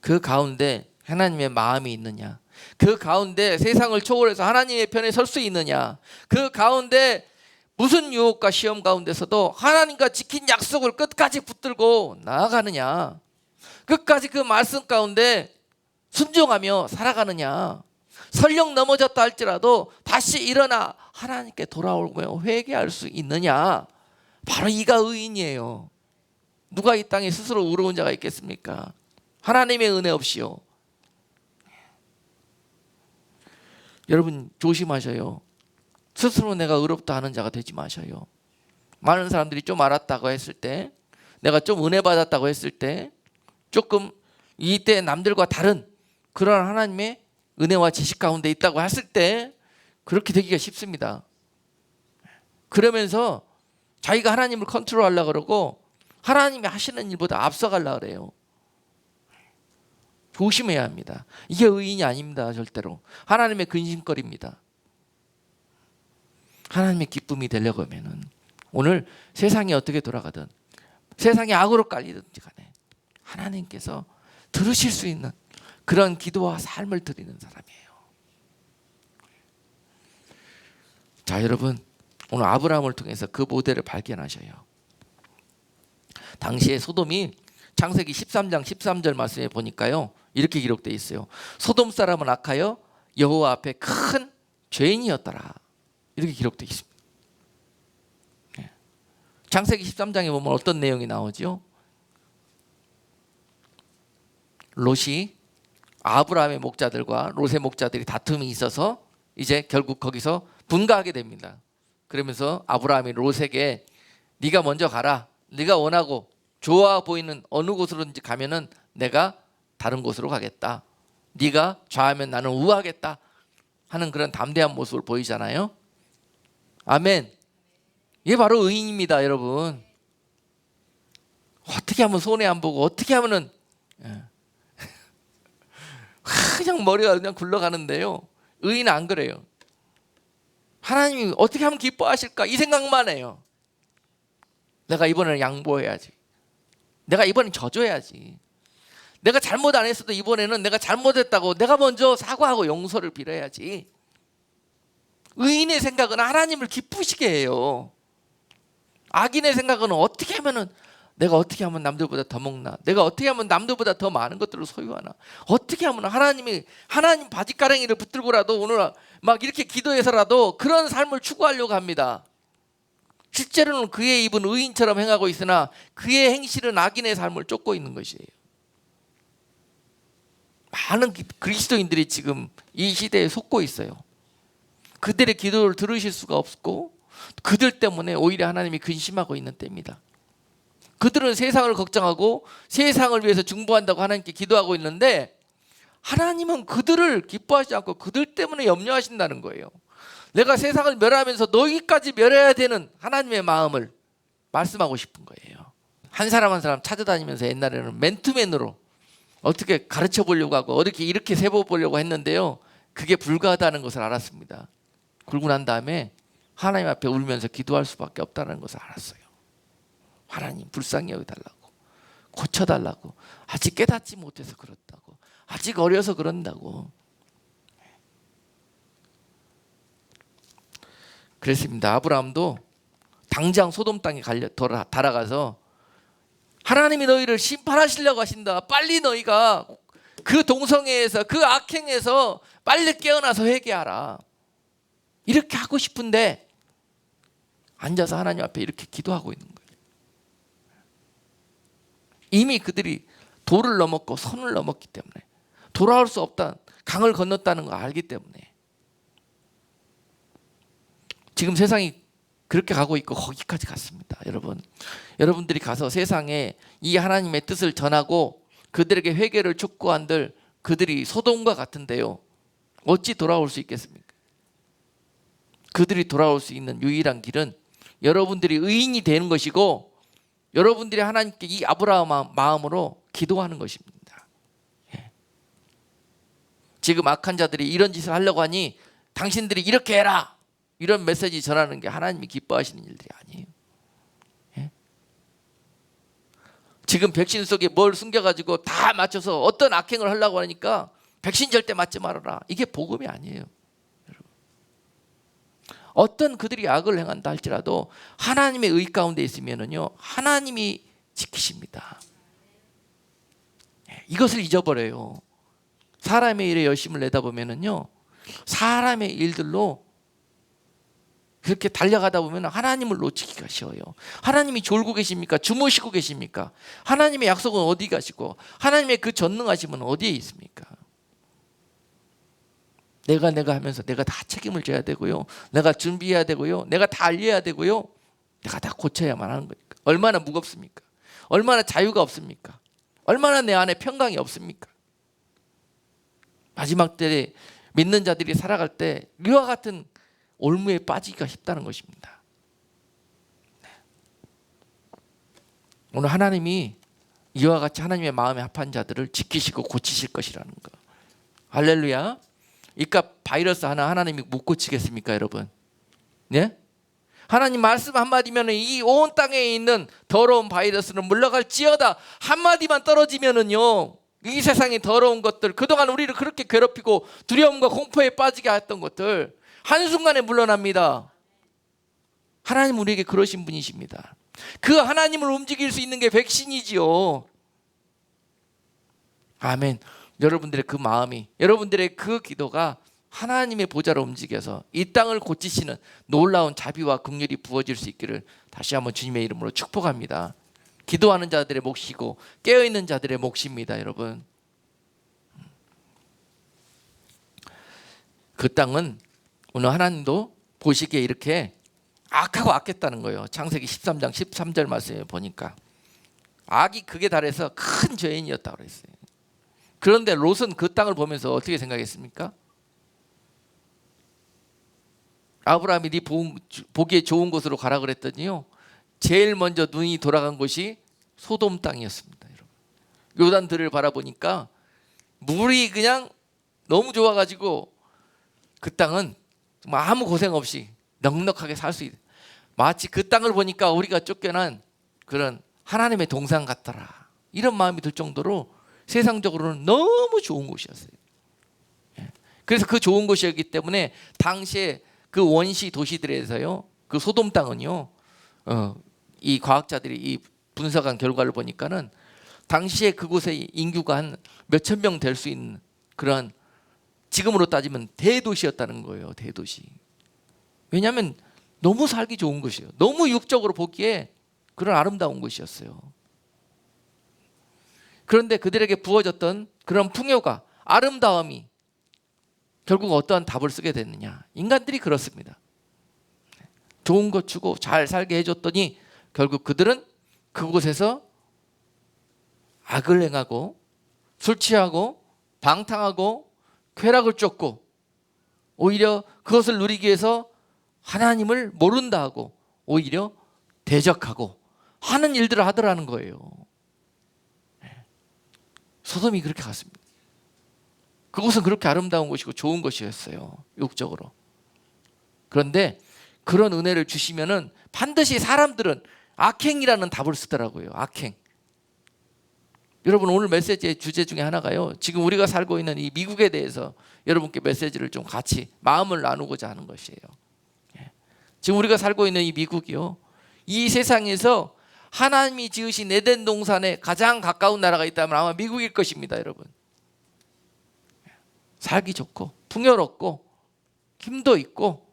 A: 그 가운데 하나님의 마음이 있느냐, 그 가운데 세상을 초월해서 하나님의 편에 설 수 있느냐, 그 가운데 무슨 유혹과 시험 가운데서도 하나님과 지킨 약속을 끝까지 붙들고 나아가느냐, 끝까지 그 말씀 가운데 순종하며 살아가느냐, 설령 넘어졌다 할지라도 다시 일어나 하나님께 돌아오며 회개할 수 있느냐, 바로 이가 의인이에요. 누가 이 땅에 스스로 의로운 자가 있겠습니까? 하나님의 은혜 없이요. 여러분 조심하셔요. 스스로 내가 의롭다 하는 자가 되지 마셔요. 많은 사람들이 좀 알았다고 했을 때, 내가 좀 은혜 받았다고 했을 때, 조금 이때 남들과 다른 그런 하나님의 은혜와 지식 가운데 있다고 했을 때 그렇게 되기가 쉽습니다. 그러면서 자기가 하나님을 컨트롤하려고 그러고 하나님이 하시는 일보다 앞서가려고 그래요. 조심해야 합니다. 이게 의인이 아닙니다. 절대로. 하나님의 근심거리입니다. 하나님의 기쁨이 되려고 하면은 오늘 세상이 어떻게 돌아가든 세상이 악으로 깔리든지 간에 하나님께서 들으실 수 있는 그런 기도와 삶을 드리는 사람이에요. 자, 여러분 오늘 아브라함을 통해서 그 모델을 발견하셔요. 당시에 소돔이 창세기 13장 13절 말씀에 보니까요, 이렇게 기록되어 있어요. 소돔 사람은 악하여 여호와 앞에 큰 죄인이었더라. 이렇게 기록되어 있습니다. 창세기 13장에 보면 어떤 내용이 나오죠? 롯이 아브라함의 목자들과 롯의 목자들이 다툼이 있어서 이제 결국 거기서 분가하게 됩니다. 그러면서 아브라함이 롯에게 네가 먼저 가라. 네가 원하고 좋아 보이는 어느 곳으로든지 가면은 내가 다른 곳으로 가겠다. 네가 좌하면 나는 우하겠다 하는 그런 담대한 모습을 보이잖아요. 아멘. 이게 바로 의인입니다, 여러분. 어떻게 하면 손해 안 보고 어떻게 하면은 그냥 머리가 그냥 굴러가는데요. 의인은 안 그래요. 하나님이 어떻게 하면 기뻐하실까 이 생각만 해요. 내가 이번에는 양보해야지. 내가 이번엔 져줘야지. 내가 잘못 안 했어도 이번에는 내가 잘못했다고 내가 먼저 사과하고 용서를 빌어야지. 의인의 생각은 하나님을 기쁘시게 해요. 악인의 생각은 어떻게 하면은 내가 어떻게 하면 남들보다 더 먹나? 내가 어떻게 하면 남들보다 더 많은 것들을 소유하나? 어떻게 하면 하나님 바짓가랑이를 붙들고라도 오늘 막 이렇게 기도해서라도 그런 삶을 추구하려고 합니다. 실제로는 그의 입은 의인처럼 행하고 있으나 그의 행실은 악인의 삶을 쫓고 있는 것이에요. 많은 그리스도인들이 지금 이 시대에 속고 있어요. 그들의 기도를 들으실 수가 없고 그들 때문에 오히려 하나님이 근심하고 있는 때입니다. 그들은 세상을 걱정하고 세상을 위해서 중보한다고 하나님께 기도하고 있는데 하나님은 그들을 기뻐하지 않고 그들 때문에 염려하신다는 거예요. 내가 세상을 멸하면서 너희까지 멸해야 되는 하나님의 마음을 말씀하고 싶은 거예요. 한 사람 한 사람 찾아다니면서 옛날에는 맨투맨으로 어떻게 가르쳐 보려고 하고 어떻게 이렇게 세워보려고 했는데요, 그게 불가하다는 것을 알았습니다. 그러고 난 다음에 하나님 앞에 울면서 기도할 수밖에 없다는 것을 알았어요. 하나님 불쌍히 여겨달라고, 고쳐달라고, 아직 깨닫지 못해서 그렇다고, 아직 어려서 그런다고. 그랬습니다. 아브라함도 당장 소돔 땅에 달아가서 하나님이 너희를 심판하시려고 하신다. 빨리 너희가 그 동성애에서 그 악행에서 빨리 깨어나서 회개하라. 이렇게 하고 싶은데 앉아서 하나님 앞에 이렇게 기도하고 있는 거예요. 이미 그들이 돌을 넘었고 선을 넘었기 때문에, 돌아올 수 없다, 강을 건넜다는 걸 알기 때문에 지금 세상이 그렇게 가고 있고 거기까지 갔습니다. 여러분들이 가서 세상에 이 하나님의 뜻을 전하고 그들에게 회개를 촉구한들 그들이 소돔과 같은데요, 어찌 돌아올 수 있겠습니까? 그들이 돌아올 수 있는 유일한 길은 여러분들이 의인이 되는 것이고 여러분들이 하나님께 이 아브라함 마음으로 기도하는 것입니다. 지금 악한 자들이 이런 짓을 하려고 하니 당신들이 이렇게 해라, 이런 메시지 전하는 게 하나님이 기뻐하시는 일들이 아니에요. 예? 지금 백신 속에 뭘 숨겨가지고 다 맞춰서 어떤 악행을 하려고 하니까 백신 절대 맞지 말아라, 이게 복음이 아니에요. 어떤 그들이 악을 행한다 할지라도 하나님의 의 가운데 있으면은요, 하나님이 지키십니다. 이것을 잊어버려요. 사람의 일에 열심을 내다보면은요, 사람의 일들로 그렇게 달려가다 보면 하나님을 놓치기가 쉬워요. 하나님이 졸고 계십니까? 주무시고 계십니까? 하나님의 약속은 어디 가시고 하나님의 그 전능하심은 어디에 있습니까? 내가 하면서 내가 다 책임을 져야 되고요, 내가 준비해야 되고요, 내가 다 알려야 되고요, 내가 다 고쳐야만 하는 거니까 얼마나 무겁습니까? 얼마나 자유가 없습니까? 얼마나 내 안에 평강이 없습니까? 마지막 때에 믿는 자들이 살아갈 때 이와 같은 올무에 빠지기가 쉽다는 것입니다. 오늘 하나님이 이와 같이 하나님의 마음에 합한 자들을 지키시고 고치실 것이라는 거. 할렐루야. 이깟 바이러스 하나 하나님이 못 고치겠습니까, 여러분? 네? 하나님 말씀 한마디면 이 온 땅에 있는 더러운 바이러스는 물러갈지어다. 한마디만 떨어지면은요, 이 세상의 더러운 것들, 그동안 우리를 그렇게 괴롭히고 두려움과 공포에 빠지게 했던 것들 한순간에 물러납니다. 하나님 우리에게 그러신 분이십니다. 그 하나님을 움직일 수 있는 게 백신이지요. 아멘. 여러분들의 그 마음이, 여러분들의 그 기도가 하나님의 보좌로 움직여서 이 땅을 고치시는 놀라운 자비와 긍휼이 부어질 수 있기를 다시 한번 주님의 이름으로 축복합니다. 기도하는 자들의 몫이고 깨어있는 자들의 몫입니다, 여러분. 그 땅은 오늘 하나님도 보시기에 이렇게 악하고 악했다는 거예요. 창세기 13장 13절 말씀에 보니까 악이 극에 달해서 큰 죄인이었다고 그랬어요. 그런데 롯은 그 땅을 보면서 어떻게 생각했습니까? 아브라함이 네 보기에 좋은 곳으로 가라 그랬더니요, 제일 먼저 눈이 돌아간 곳이 소돔 땅이었습니다. 여러분, 요단들을 바라보니까 물이 그냥 너무 좋아가지고 그 땅은 정말 아무 고생 없이 넉넉하게 살 수 있다. 마치 그 땅을 보니까 우리가 쫓겨난 그런 하나님의 동산 같더라, 이런 마음이 들 정도로 세상적으로는 너무 좋은 곳이었어요. 그래서 그 좋은 곳이었기 때문에 당시에 그 원시 도시들에서요, 그 소돔 땅은요, 이 과학자들이 이 분석한 결과를 보니까는 당시에 그곳의 인구가 한 몇천 명 될 수 있는 그런, 지금으로 따지면 대도시였다는 거예요. 대도시. 왜냐하면 너무 살기 좋은 곳이에요. 너무 육적으로 보기에 그런 아름다운 곳이었어요. 그런데 그들에게 부어졌던 그런 풍요가, 아름다움이 결국 어떠한 답을 쓰게 됐느냐. 인간들이 그렇습니다. 좋은 것 주고 잘 살게 해줬더니 결국 그들은 그곳에서 악을 행하고 술 취하고 방탕하고 쾌락을 쫓고 오히려 그것을 누리기 위해서 하나님을 모른다 하고 오히려 대적하고 하는 일들을 하더라는 거예요. 소돔이 그렇게 갔습니다. 그곳은 그렇게 아름다운 곳이고 좋은 곳이었어요, 육적으로. 그런데 그런 은혜를 주시면은 반드시 사람들은 악행이라는 답을 쓰더라고요. 악행. 여러분, 오늘 메시지의 주제 중에 하나가요, 지금 우리가 살고 있는 이 미국에 대해서 여러분께 메시지를 좀 같이 마음을 나누고자 하는 것이에요. 지금 우리가 살고 있는 이 미국이요, 이 세상에서 하나님이 지으신 에덴 동산에 가장 가까운 나라가 있다면 아마 미국일 것입니다, 여러분. 살기 좋고 풍요롭고 힘도 있고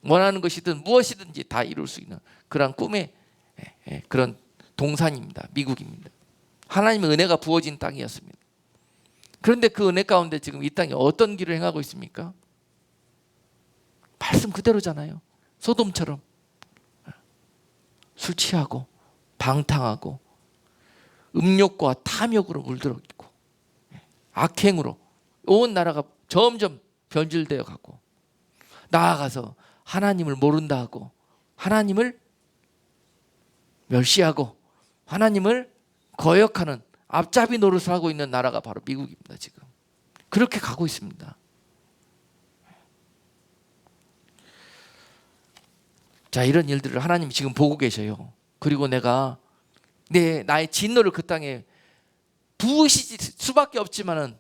A: 원하는 것이든 무엇이든지 다 이룰 수 있는 그런 꿈의 그런 동산입니다. 미국입니다. 하나님의 은혜가 부어진 땅이었습니다. 그런데 그 은혜 가운데 지금 이 땅이 어떤 길을 행하고 있습니까? 말씀 그대로잖아요. 소돔처럼 술 취하고 방탕하고 음욕과 탐욕으로 물들어 있고 악행으로 온 나라가 점점 변질되어 가고, 나아가서 하나님을 모른다 하고 하나님을 멸시하고 하나님을 거역하는 앞잡이 노릇을 하고 있는 나라가 바로 미국입니다. 지금 그렇게 가고 있습니다. 자, 이런 일들을 하나님이 지금 보고 계셔요. 그리고 내가 나의 진노를 그 땅에 부으실 수밖에 없지만은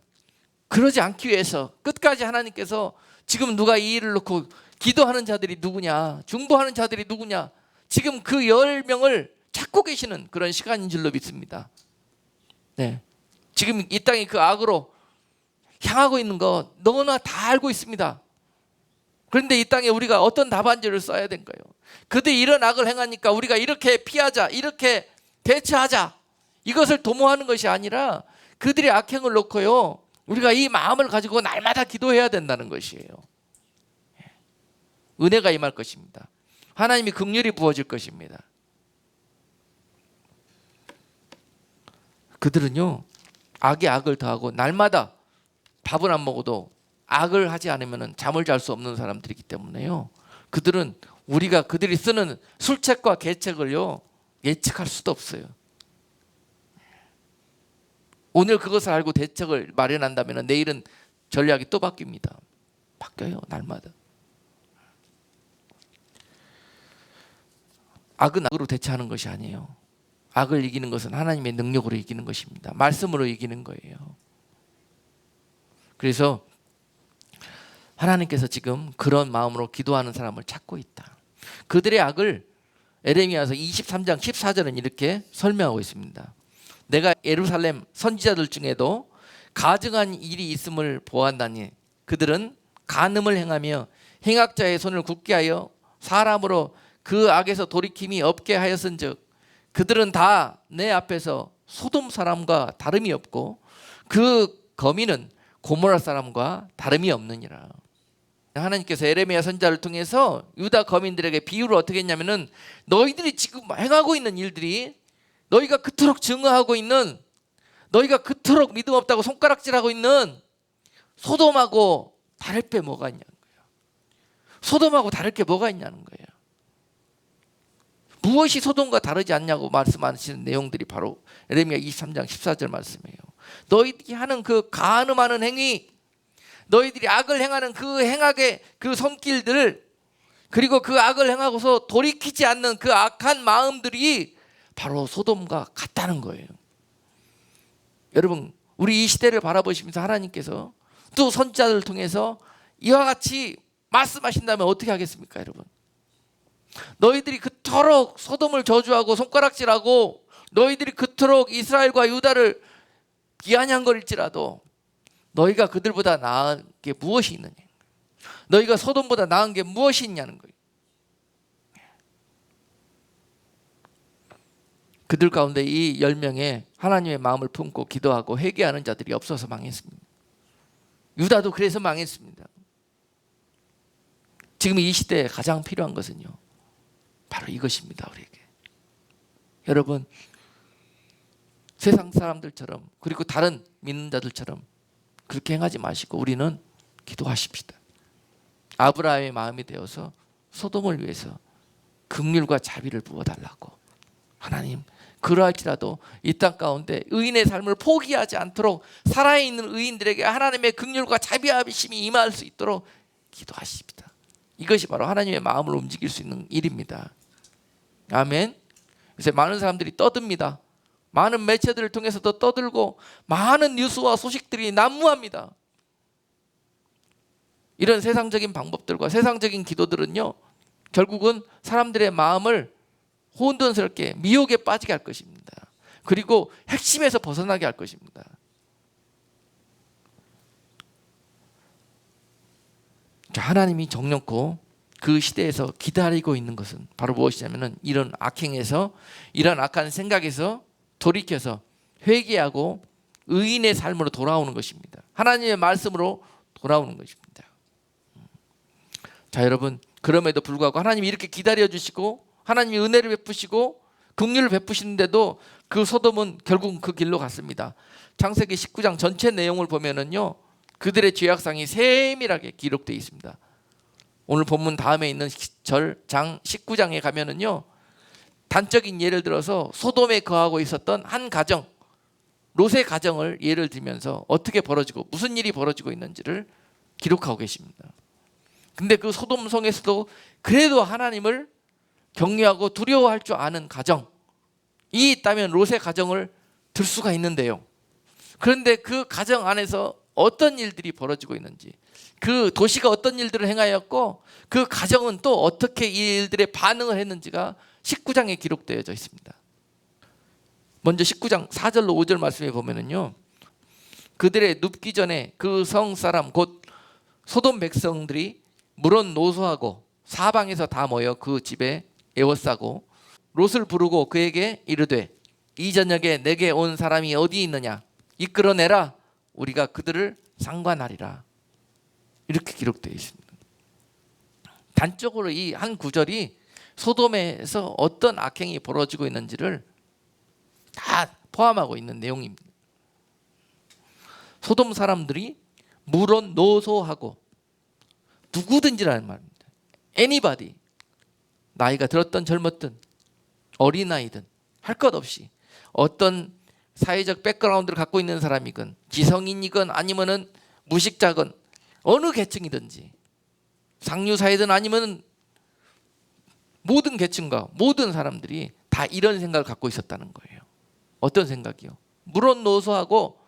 A: 그러지 않기 위해서 끝까지 하나님께서 지금 누가 이 일을 놓고 기도하는 자들이 누구냐, 중보하는 자들이 누구냐, 지금 그 10명을 찾고 계시는 그런 시간인 줄로 믿습니다. 네, 지금 이 땅이 그 악으로 향하고 있는 거 너무나 다 알고 있습니다. 그런데 이 땅에 우리가 어떤 답안지를 써야 될까요? 그들이 이런 악을 행하니까 우리가 이렇게 피하자, 이렇게 대처하자, 이것을 도모하는 것이 아니라 그들의 악행을 놓고요, 우리가 이 마음을 가지고 날마다 기도해야 된다는 것이에요. 은혜가 임할 것입니다. 하나님이 긍휼이 부어질 것입니다. 그들은요, 악에 악을 더하고 날마다 밥을 안 먹어도 악을 하지 않으면 잠을 잘 수 없는 사람들이기 때문에요, 그들은 우리가 그들이 쓰는 술책과 계책을요 예측할 수도 없어요. 오늘 그것을 알고 대책을 마련한다면 내일은 전략이 또 바뀝니다. 바뀌어요, 날마다. 악은 악으로 대처하는 것이 아니에요. 악을 이기는 것은 하나님의 능력으로 이기는 것입니다. 말씀으로 이기는 거예요. 그래서 하나님께서 지금 그런 마음으로 기도하는 사람을 찾고 있다. 그들의 악을 에레미야서 23장 14절은 이렇게 설명하고 있습니다. 내가 예루살렘 선지자들 중에도 가증한 일이 있음을 보았나니 그들은 간음을 행하며 행악자의 손을 굳게 하여 사람으로 그 악에서 돌이킴이 없게 하였은즉 그들은 다 내 앞에서 소돔 사람과 다름이 없고 그 거민은 고모라 사람과 다름이 없느니라. 하나님께서 에레미야 선지자를 통해서 유다 거민들에게 비유를 어떻게 했냐면은, 너희들이 지금 행하고 있는 일들이, 너희가 그토록 증오하고 있는, 너희가 그토록 믿음 없다고 손가락질하고 있는 소돔하고 다를 게 뭐가 있냐는 거예요. 소돔하고 다를 게 뭐가 있냐는 거예요. 무엇이 소돔과 다르지 않냐고 말씀하시는 내용들이 바로 에레미야 23장 14절 말씀이에요. 너희들이 하는 그 간음하는 행위, 너희들이 악을 행하는 그 행악의 그 손길들, 그리고 그 악을 행하고서 돌이키지 않는 그 악한 마음들이 바로 소돔과 같다는 거예요. 여러분, 우리 이 시대를 바라보시면서 하나님께서 또 선지자들을 통해서 이와 같이 말씀하신다면 어떻게 하겠습니까, 여러분? 너희들이 그토록 소돔을 저주하고 손가락질하고 너희들이 그토록 이스라엘과 유다를 비아냥거릴지라도 너희가 그들보다 나은 게 무엇이 있느냐, 너희가 소돔보다 나은 게 무엇이 있냐는 거예요. 그들 가운데 이 10명의 하나님의 마음을 품고 기도하고 회개하는 자들이 없어서 망했습니다. 유다도 그래서 망했습니다. 지금 이 시대에 가장 필요한 것은요, 바로 이것입니다. 우리에게, 여러분, 세상 사람들처럼 그리고 다른 믿는 자들처럼 그렇게 행하지 마시고 우리는 기도하십시다. 아브라함의 마음이 되어서 소돔을 위해서 긍휼과 자비를 부어달라고. 하나님, 그러할지라도 이 땅 가운데 의인의 삶을 포기하지 않도록 살아있는 의인들에게 하나님의 긍휼과 자비하심이 임할 수 있도록 기도하십시다. 이것이 바로 하나님의 마음을 움직일 수 있는 일입니다. 아멘. 요새 많은 사람들이 떠듭니다. 많은 매체들을 통해서도 떠들고 많은 뉴스와 소식들이 난무합니다. 이런 세상적인 방법들과 세상적인 기도들은요, 결국은 사람들의 마음을 혼돈스럽게 미혹에 빠지게 할 것입니다. 그리고 핵심에서 벗어나게 할 것입니다. 하나님이 정령코 그 시대에서 기다리고 있는 것은 바로 무엇이냐면, 이런 악행에서, 이런 악한 생각에서 돌이켜서 회개하고 의인의 삶으로 돌아오는 것입니다. 하나님의 말씀으로 돌아오는 것입니다. 자, 여러분, 그럼에도 불구하고 하나님이 이렇게 기다려주시고 하나님이 은혜를 베푸시고 긍휼을 베푸시는데도 그 소돔은 결국 그 길로 갔습니다. 창세기 19장 전체 내용을 보면은요, 그들의 죄악상이 세밀하게 기록되어 있습니다. 오늘 본문 다음에 있는 장 19장에 가면은요, 단적인 예를 들어서 소돔에 거하고 있었던 한 가정, 롯의 가정을 예를 들면서 어떻게 벌어지고 무슨 일이 벌어지고 있는지를 기록하고 계십니다. 근데 그 소돔 성에서도 그래도 하나님을 경외하고 두려워할 줄 아는 가정이 있다면 롯의 가정을 들 수가 있는데요. 그런데 그 가정 안에서 어떤 일들이 벌어지고 있는지, 그 도시가 어떤 일들을 행하였고 그 가정은 또 어떻게 이 일들에 반응을 했는지가 19장에 기록되어져 있습니다. 먼저 19장 4절로 5절 말씀에 보면은요, 그들의 눕기 전에 그 성 사람 곧 소돔 백성들이 물은 노소하고 사방에서 다 모여 그 집에 에워싸고 롯을 부르고 그에게 이르되 이 저녁에 내게 온 사람이 어디 있느냐 이끌어내라 우리가 그들을 상관하리라. 이렇게 기록되어 있습니다. 단적으로 이 한 구절이 소돔에서 어떤 악행이 벌어지고 있는지를 다 포함하고 있는 내용입니다. 소돔 사람들이 물론 노소하고 누구든지라는 말입니다. anybody, 나이가 들었든 젊었든 어린아이든 할 것 없이 어떤 사회적 백그라운드를 갖고 있는 사람이건 지성인이건 아니면은 무식자건 어느 계층이든지 상류사회든 아니면 모든 계층과 모든 사람들이 다 이런 생각을 갖고 있었다는 거예요. 어떤 생각이요? 물론 노소하고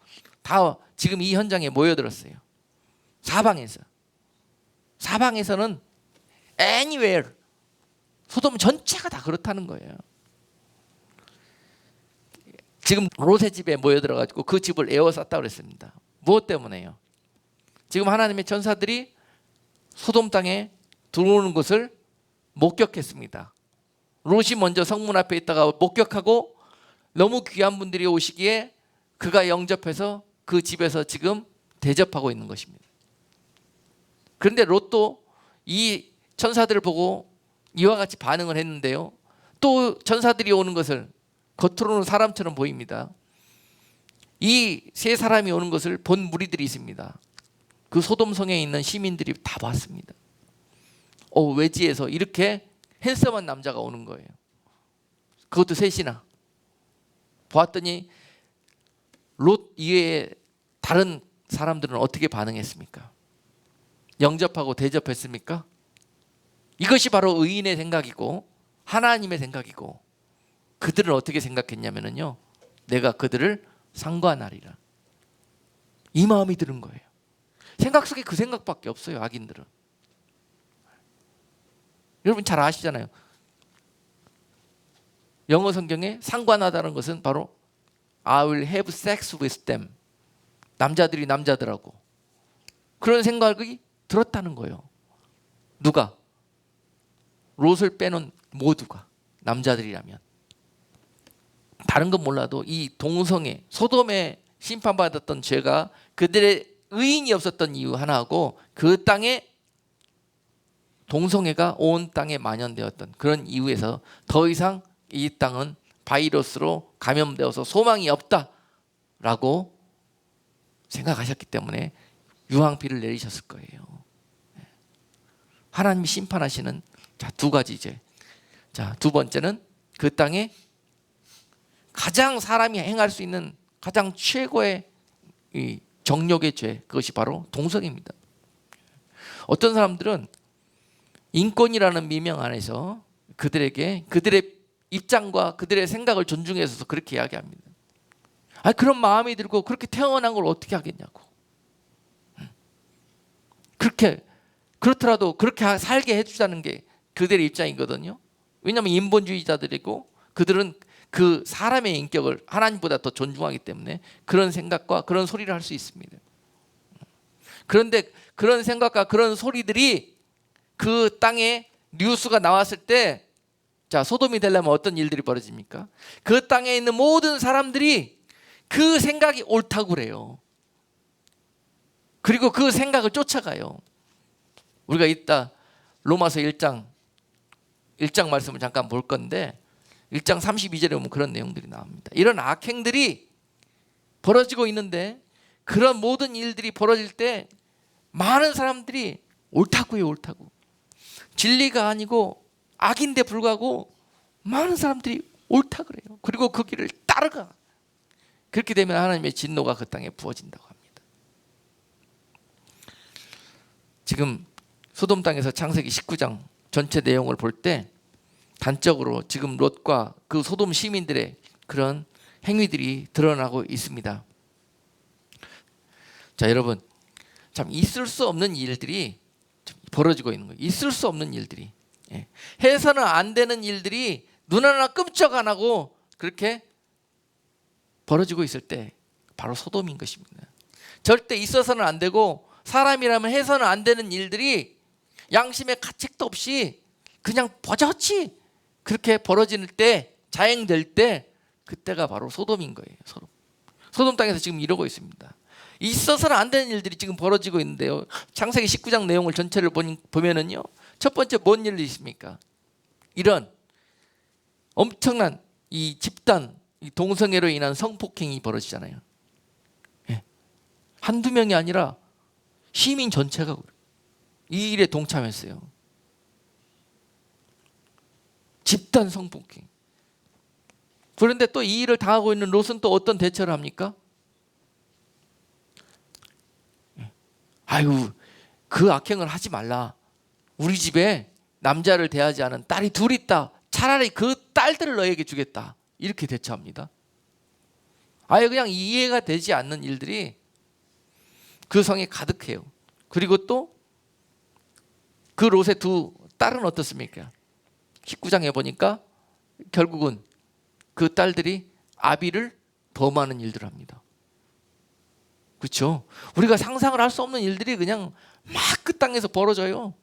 A: 다 지금 이 현장에 모여들었어요. 사방에서는 anywhere, 소돔 전체가 다 그렇다는 거예요. 지금 롯의 집에 모여들어가지고 그 집을 에워쌌다고 그랬습니다. 무엇 때문에요? 지금 하나님의 천사들이 소돔 땅에 들어오는 것을 목격했습니다. 롯이 먼저 성문 앞에 있다가 목격하고 너무 귀한 분들이 오시기에 그가 영접해서 그 집에서 지금 대접하고 있는 것입니다. 그런데 롯도 이 천사들을 보고 이와 같이 반응을 했는데요, 또 천사들이 오는 것을 겉으로는 사람처럼 보입니다. 이 세 사람이 오는 것을 본 무리들이 있습니다. 그 소돔성에 있는 시민들이 다 봤습니다. 외지에서 이렇게 핸섬한 남자가 오는 거예요. 그것도 셋이나. 보았더니 롯 이외에 다른 사람들은 어떻게 반응했습니까? 영접하고 대접했습니까? 이것이 바로 의인의 생각이고 하나님의 생각이고, 그들은 어떻게 생각했냐면요, 내가 그들을 상관하리라. 이 마음이 드는 거예요. 생각 속에 그 생각밖에 없어요, 악인들은. 여러분 잘 아시잖아요. 영어 성경에 상관하다는 것은 바로 I will have sex with them. 남자들이 남자들하고 그런 생각이 들었다는 거예요. 누가? 롯을 빼놓은 모두가 남자들이라면. 다른 건 몰라도 이 동성애, 소돔에 심판받았던 죄가 그들의 의인이 없었던 이유 하나하고 그 땅에 동성애가 온 땅에 만연되었던 그런 이유에서 더 이상 이 땅은 바이러스로 감염되어서 소망이 없다라고 생각하셨기 때문에 유황비를 내리셨을 거예요. 하나님이 심판하시는 두 가지 죄. 두 번째는 그 땅에 가장 사람이 행할 수 있는 가장 최고의 이 정욕의 죄, 그것이 바로 동성애입니다. 어떤 사람들은 인권이라는 미명 안에서 그들에게 그들의 입장과 그들의 생각을 존중해서 그렇게 이야기합니다. 그런 마음이 들고 그렇게 태어난 걸 어떻게 하겠냐고. 그렇더라도 그렇게 살게 해주자는 게 그들의 입장이거든요. 왜냐하면 인본주의자들이고 그들은 그 사람의 인격을 하나님보다 더 존중하기 때문에 그런 생각과 그런 소리를 할 수 있습니다. 그런데 그런 생각과 그런 소리들이 그 땅에 뉴스가 나왔을 때, 소돔이 되려면 어떤 일들이 벌어집니까? 그 땅에 있는 모든 사람들이 그 생각이 옳다고 그래요. 그리고 그 생각을 쫓아가요. 우리가 이따 로마서 1장 말씀을 잠깐 볼 건데 1장 32절에 보면 그런 내용들이 나옵니다. 이런 악행들이 벌어지고 있는데 그런 모든 일들이 벌어질 때 많은 사람들이 옳다고요, 옳다고. 진리가 아니고 악인데 불구하고 많은 사람들이 옳다 그래요. 그리고 그 길을 따라가. 그렇게 되면 하나님의 진노가 그 땅에 부어진다고 합니다. 지금 소돔 땅에서 창세기 19장 전체 내용을 볼 때 단적으로 지금 롯과 그 소돔 시민들의 그런 행위들이 드러나고 있습니다. 자, 여러분, 참 있을 수 없는 일들이 벌어지고 있는 거예요. 있을 수 없는 일들이, 해서는 안 되는 일들이 눈 하나 끔찍 안 하고 그렇게 벌어지고 있을 때 바로 소돔인 것입니다. 절대 있어서는 안 되고 사람이라면 해서는 안 되는 일들이 양심의 가책도 없이 그냥 버젓이 그렇게 벌어질 때, 자행될 때, 그때가 바로 소돔인 거예요. 소돔 땅에서 지금 이러고 있습니다. 있어서는 안 되는 일들이 지금 벌어지고 있는데요. 창세기 19장 내용을 전체를 보면은요, 첫 번째 뭔 일이 있습니까? 이런 엄청난 이 집단, 이 동성애로 인한 성폭행이 벌어지잖아요. 한두 명이 아니라 시민 전체가 이 일에 동참했어요. 집단 성폭행. 그런데 또 이 일을 당하고 있는 롯은 또 어떤 대처를 합니까? 아유, 그 악행을 하지 말라. 우리 집에 남자를 대하지 않은 딸이 둘 있다. 차라리 그 딸들을 너에게 주겠다. 이렇게 대처합니다. 아예 그냥 이해가 되지 않는 일들이 그 성에 가득해요. 그리고 또 그 롯의 두 딸은 어떻습니까? 19장에 보니까 결국은 그 딸들이 아비를 범하는 일들을 합니다. 그렇죠? 우리가 상상을 할 수 없는 일들이 그냥 막 그 땅에서 벌어져요.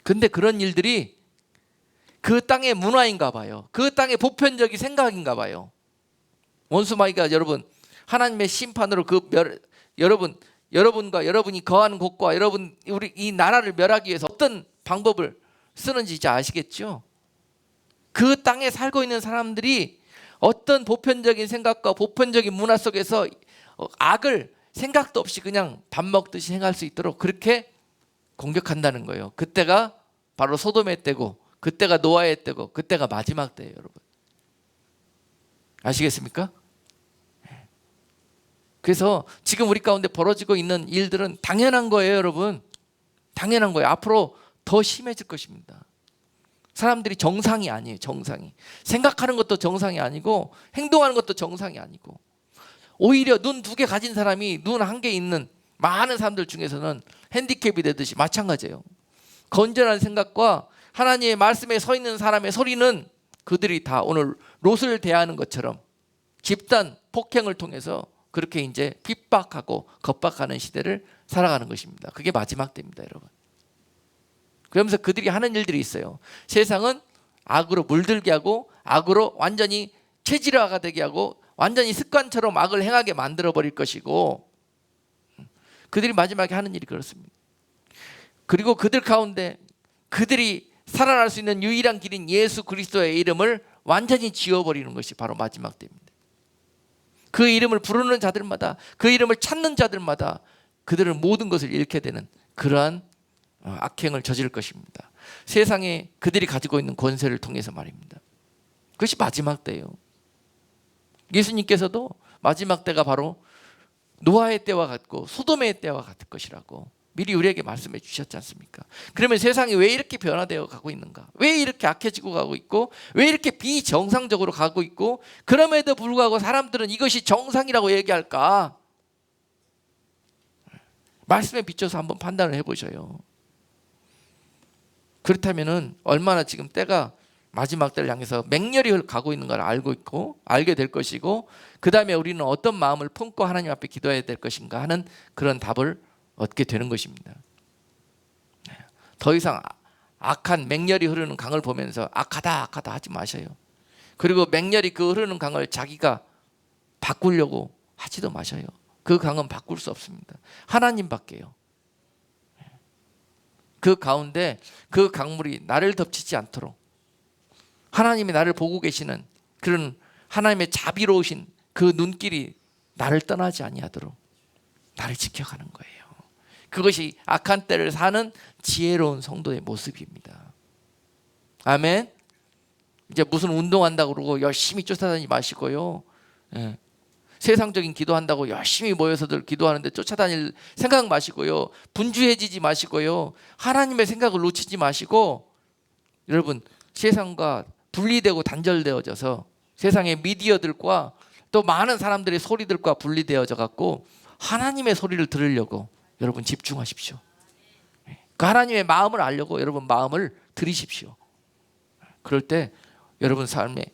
A: 근데 그런 일들이 그 땅의 문화인가 봐요. 그 땅의 보편적인 생각인가 봐요. 원수마귀가 여러분 하나님의 심판으로 여러분과 여러분이 거하는 곳과 우리 이 나라를 멸하기 위해서 어떤 방법을 쓰는지 이제 아시겠죠? 그 땅에 살고 있는 사람들이 어떤 보편적인 생각과 보편적인 문화 속에서 악을 생각도 없이 그냥 밥 먹듯이 행할 수 있도록 그렇게 공격한다는 거예요. 그때가 바로 소돔의 때고, 그때가 노아의 때고, 그때가 마지막 때예요, 여러분. 아시겠습니까? 그래서 지금 우리 가운데 벌어지고 있는 일들은 당연한 거예요, 여러분. 당연한 거예요. 앞으로 더 심해질 것입니다. 사람들이 정상이 아니에요. 정상이. 생각하는 것도 정상이 아니고 행동하는 것도 정상이 아니고, 오히려 눈 두 개 가진 사람이 눈 한 개 있는 많은 사람들 중에서는 핸디캡이 되듯이 마찬가지예요. 건전한 생각과 하나님의 말씀에 서 있는 사람의 소리는 그들이 다 오늘 롯을 대하는 것처럼 집단 폭행을 통해서 그렇게 이제 핍박하고 겁박하는 시대를 살아가는 것입니다. 그게 마지막 때입니다, 여러분. 그러면서 그들이 하는 일들이 있어요. 세상은 악으로 물들게 하고 악으로 완전히 체질화가 되게 하고 완전히 습관처럼 악을 행하게 만들어 버릴 것이고, 그들이 마지막에 하는 일이 그렇습니다. 그리고 그들 가운데 그들이 살아날 수 있는 유일한 길인 예수 그리스도의 이름을 완전히 지워버리는 것이 바로 마지막 때입니다. 그 이름을 부르는 자들마다, 그 이름을 찾는 자들마다 그들은 모든 것을 잃게 되는 그러한 악행을 저지를 것입니다. 세상에 그들이 가지고 있는 권세를 통해서 말입니다. 그것이 마지막 때예요. 예수님께서도 마지막 때가 바로 노아의 때와 같고 소돔의 때와 같을 것이라고 미리 우리에게 말씀해 주셨지 않습니까? 그러면 세상이 왜 이렇게 변화되어 가고 있는가? 왜 이렇게 악해지고 가고 있고, 왜 이렇게 비정상적으로 가고 있고, 그럼에도 불구하고 사람들은 이것이 정상이라고 얘기할까? 말씀에 비춰서 한번 판단을 해보셔요. 그렇다면 얼마나 지금 때가 마지막 때를 향해서 맹렬히 가고 있는 걸 알고 있고 알게 될 것이고, 그 다음에 우리는 어떤 마음을 품고 하나님 앞에 기도해야 될 것인가 하는 그런 답을 얻게 되는 것입니다. 더 이상 악한 맹렬히 흐르는 강을 보면서 악하다 하지 마셔요. 그리고 맹렬히 그 흐르는 강을 자기가 바꾸려고 하지도 마셔요. 그 강은 바꿀 수 없습니다. 하나님밖에요. 그 가운데 그 강물이 나를 덮치지 않도록 하나님이 나를 보고 계시는 그런 하나님의 자비로우신 그 눈길이 나를 떠나지 아니하도록 나를 지켜가는 거예요. 그것이 악한 때를 사는 지혜로운 성도의 모습입니다. 아멘. 이제 무슨 운동한다고 그러고 열심히 쫓아다니지 마시고요. 예. 세상적인 기도한다고 열심히 모여서들 기도하는데 쫓아다닐 생각 마시고요. 분주해지지 마시고요. 하나님의 생각을 놓치지 마시고, 여러분 세상과 분리되고 단절되어져서 세상의 미디어들과 또 많은 사람들의 소리들과 분리되어져 갖고 하나님의 소리를 들으려고 여러분 집중하십시오. 그 하나님의 마음을 알려고 여러분 마음을 들이십시오. 그럴 때 여러분 삶에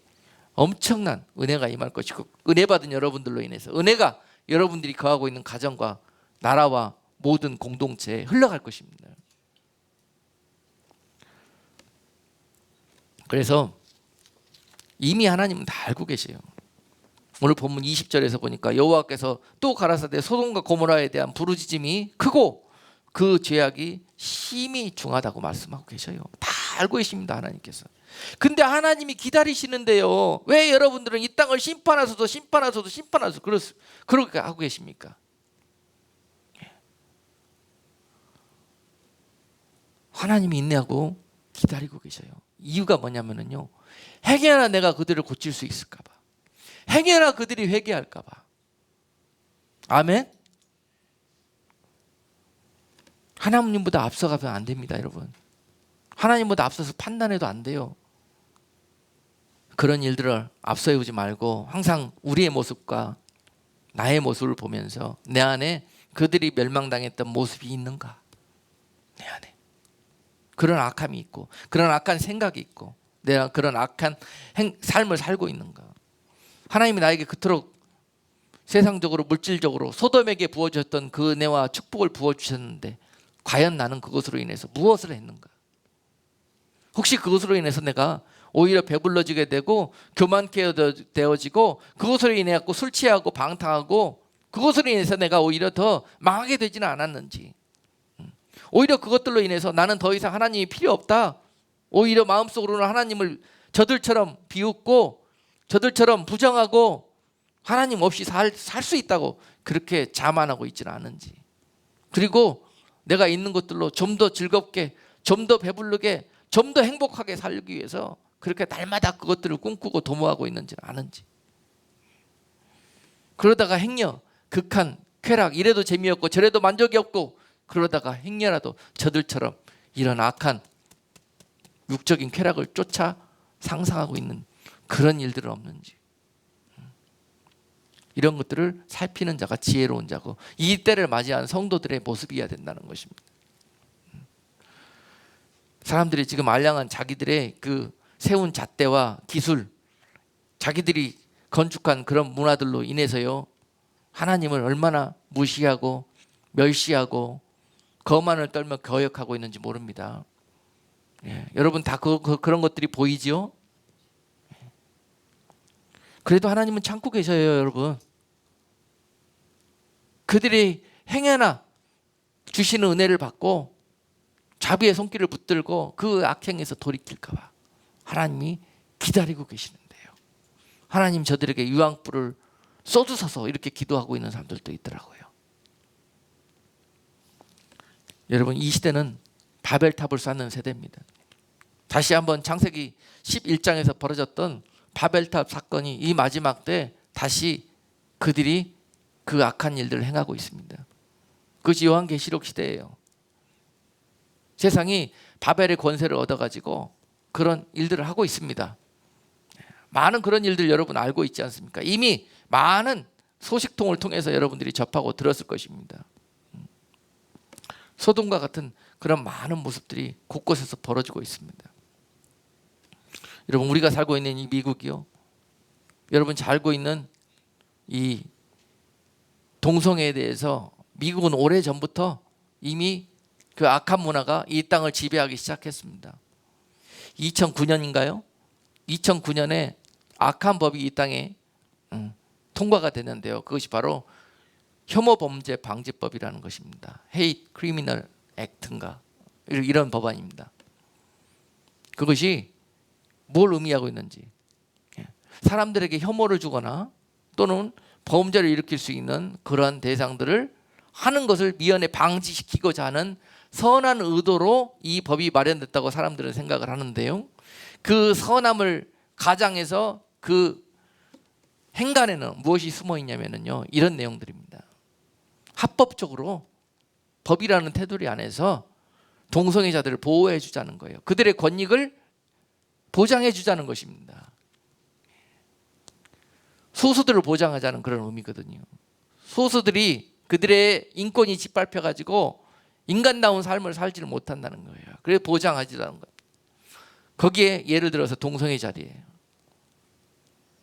A: 엄청난 은혜가 임할 것이고, 은혜 받은 여러분들로 인해서 은혜가 여러분들이 거하고 있는 가정과 나라와 모든 공동체에 흘러갈 것입니다. 그래서 이미 하나님은 다 알고 계세요. 오늘 본문 20절에서 보니까 여호와께서 또 가라사대 소돔과 고모라에 대한 부르짖음이 크고 그 죄악이 심히 중하다고 말씀하고 계셔요. 다 알고 계십니다, 하나님께서. 근데 하나님이 기다리시는데요, 왜 여러분들은 이 땅을 심판하소서 그렇게 하고 계십니까? 하나님이 인내하고 기다리고 계셔요. 이유가 뭐냐면요, 행여나 내가 그들을 고칠 수 있을까 봐, 행여나 그들이 회개할까 봐. 아멘. 하나님보다 앞서가면 안 됩니다, 여러분. 하나님보다 앞서서 판단해도 안 돼요. 그런 일들을 앞서오지 말고 항상 우리의 모습과 나의 모습을 보면서 내 안에 그들이 멸망당했던 모습이 있는가, 내 안에 그런 악함이 있고 그런 악한 생각이 있고 내가 그런 악한 삶을 살고 있는가. 하나님이 나에게 그토록 세상적으로 물질적으로 소돔에게 부어주셨던 그 은혜와 축복을 부어주셨는데 과연 나는 그것으로 인해서 무엇을 했는가. 혹시 그것으로 인해서 내가 오히려 배불러지게 되고 교만케 되어지고 그것으로 인해 술 취하고 방탕하고 그것으로 인해서 내가 오히려 더 망하게 되지는 않았는지, 오히려 그것들로 인해서 나는 더 이상 하나님이 필요 없다, 오히려 마음속으로는 하나님을 저들처럼 비웃고 저들처럼 부정하고 하나님 없이 살 수 있다고 그렇게 자만하고 있지는 않은지, 그리고 내가 있는 것들로 좀 더 즐겁게, 좀 더 배부르게, 좀 더 행복하게 살기 위해서 그렇게 날마다 그것들을 꿈꾸고 도모하고 있는지는 아는지. 그러다가 행여 극한 쾌락, 이래도 재미없고 저래도 만족이 없고 그러다가 행여라도 저들처럼 이런 악한 육적인 쾌락을 쫓아 상상하고 있는 그런 일들은 없는지, 이런 것들을 살피는 자가 지혜로운 자고 이 때를 맞이한 성도들의 모습이어야 된다는 것입니다. 사람들이 지금 알량한 자기들의 그 세운 잣대와 기술, 자기들이 건축한 그런 문화들로 인해서요, 하나님을 얼마나 무시하고 멸시하고 거만을 떨며 거역하고 있는지 모릅니다. 여러분 다 그런 것들이 보이지요? 그래도 하나님은 참고 계셔요, 여러분. 그들이 행여나 주시는 은혜를 받고 자비의 손길을 붙들고 그 악행에서 돌이킬까 봐 하나님이 기다리고 계시는데요. 하나님 저들에게 유황불을 쏟으셔서 이렇게 기도하고 있는 사람들도 있더라고요. 여러분 이 시대는 바벨탑을 쌓는 세대입니다. 다시 한번 창세기 11장에서 벌어졌던 바벨탑 사건이 이 마지막 때 다시 그들이 그 악한 일들을 행하고 있습니다. 그것이 요한계시록 시대예요. 세상이 바벨의 권세를 얻어가지고 그런 일들을 하고 있습니다. 많은 그런 일들 여러분 알고 있지 않습니까? 이미 많은 소식통을 통해서 여러분들이 접하고 들었을 것입니다. 소돔과 같은 그런 많은 모습들이 곳곳에서 벌어지고 있습니다. 여러분 우리가 살고 있는 이 미국이요, 여러분 잘 알고 있는 이 동성애에 대해서 미국은 오래전부터 이미 그 악한 문화가 이 땅을 지배하기 시작했습니다. 2009년인가요? 2009년에 악한 법이 이 땅에 통과가 됐는데요. 그것이 바로 혐오범죄 방지법이라는 것입니다. Hate Criminal Act인가 이런 법안입니다. 그것이 뭘 의미하고 있는지, 사람들에게 혐오를 주거나 또는 범죄를 일으킬 수 있는 그러한 대상들을 하는 것을 미연에 방지시키고자 하는 선한 의도로 이 법이 마련됐다고 사람들은 생각을 하는데요, 그 선함을 가장해서 그 행간에는 무엇이 숨어 있냐면요, 이런 내용들입니다. 합법적으로 법이라는 테두리 안에서 동성애자들을 보호해 주자는 거예요. 그들의 권익을 보장해 주자는 것입니다. 소수들을 보장하자는 그런 의미거든요. 소수들이 그들의 인권이 짓밟혀 가지고 인간다운 삶을 살지를 못한다는 거예요. 그래서 보장하지라는 거예요. 거기에 예를 들어서 동성애자들이에요.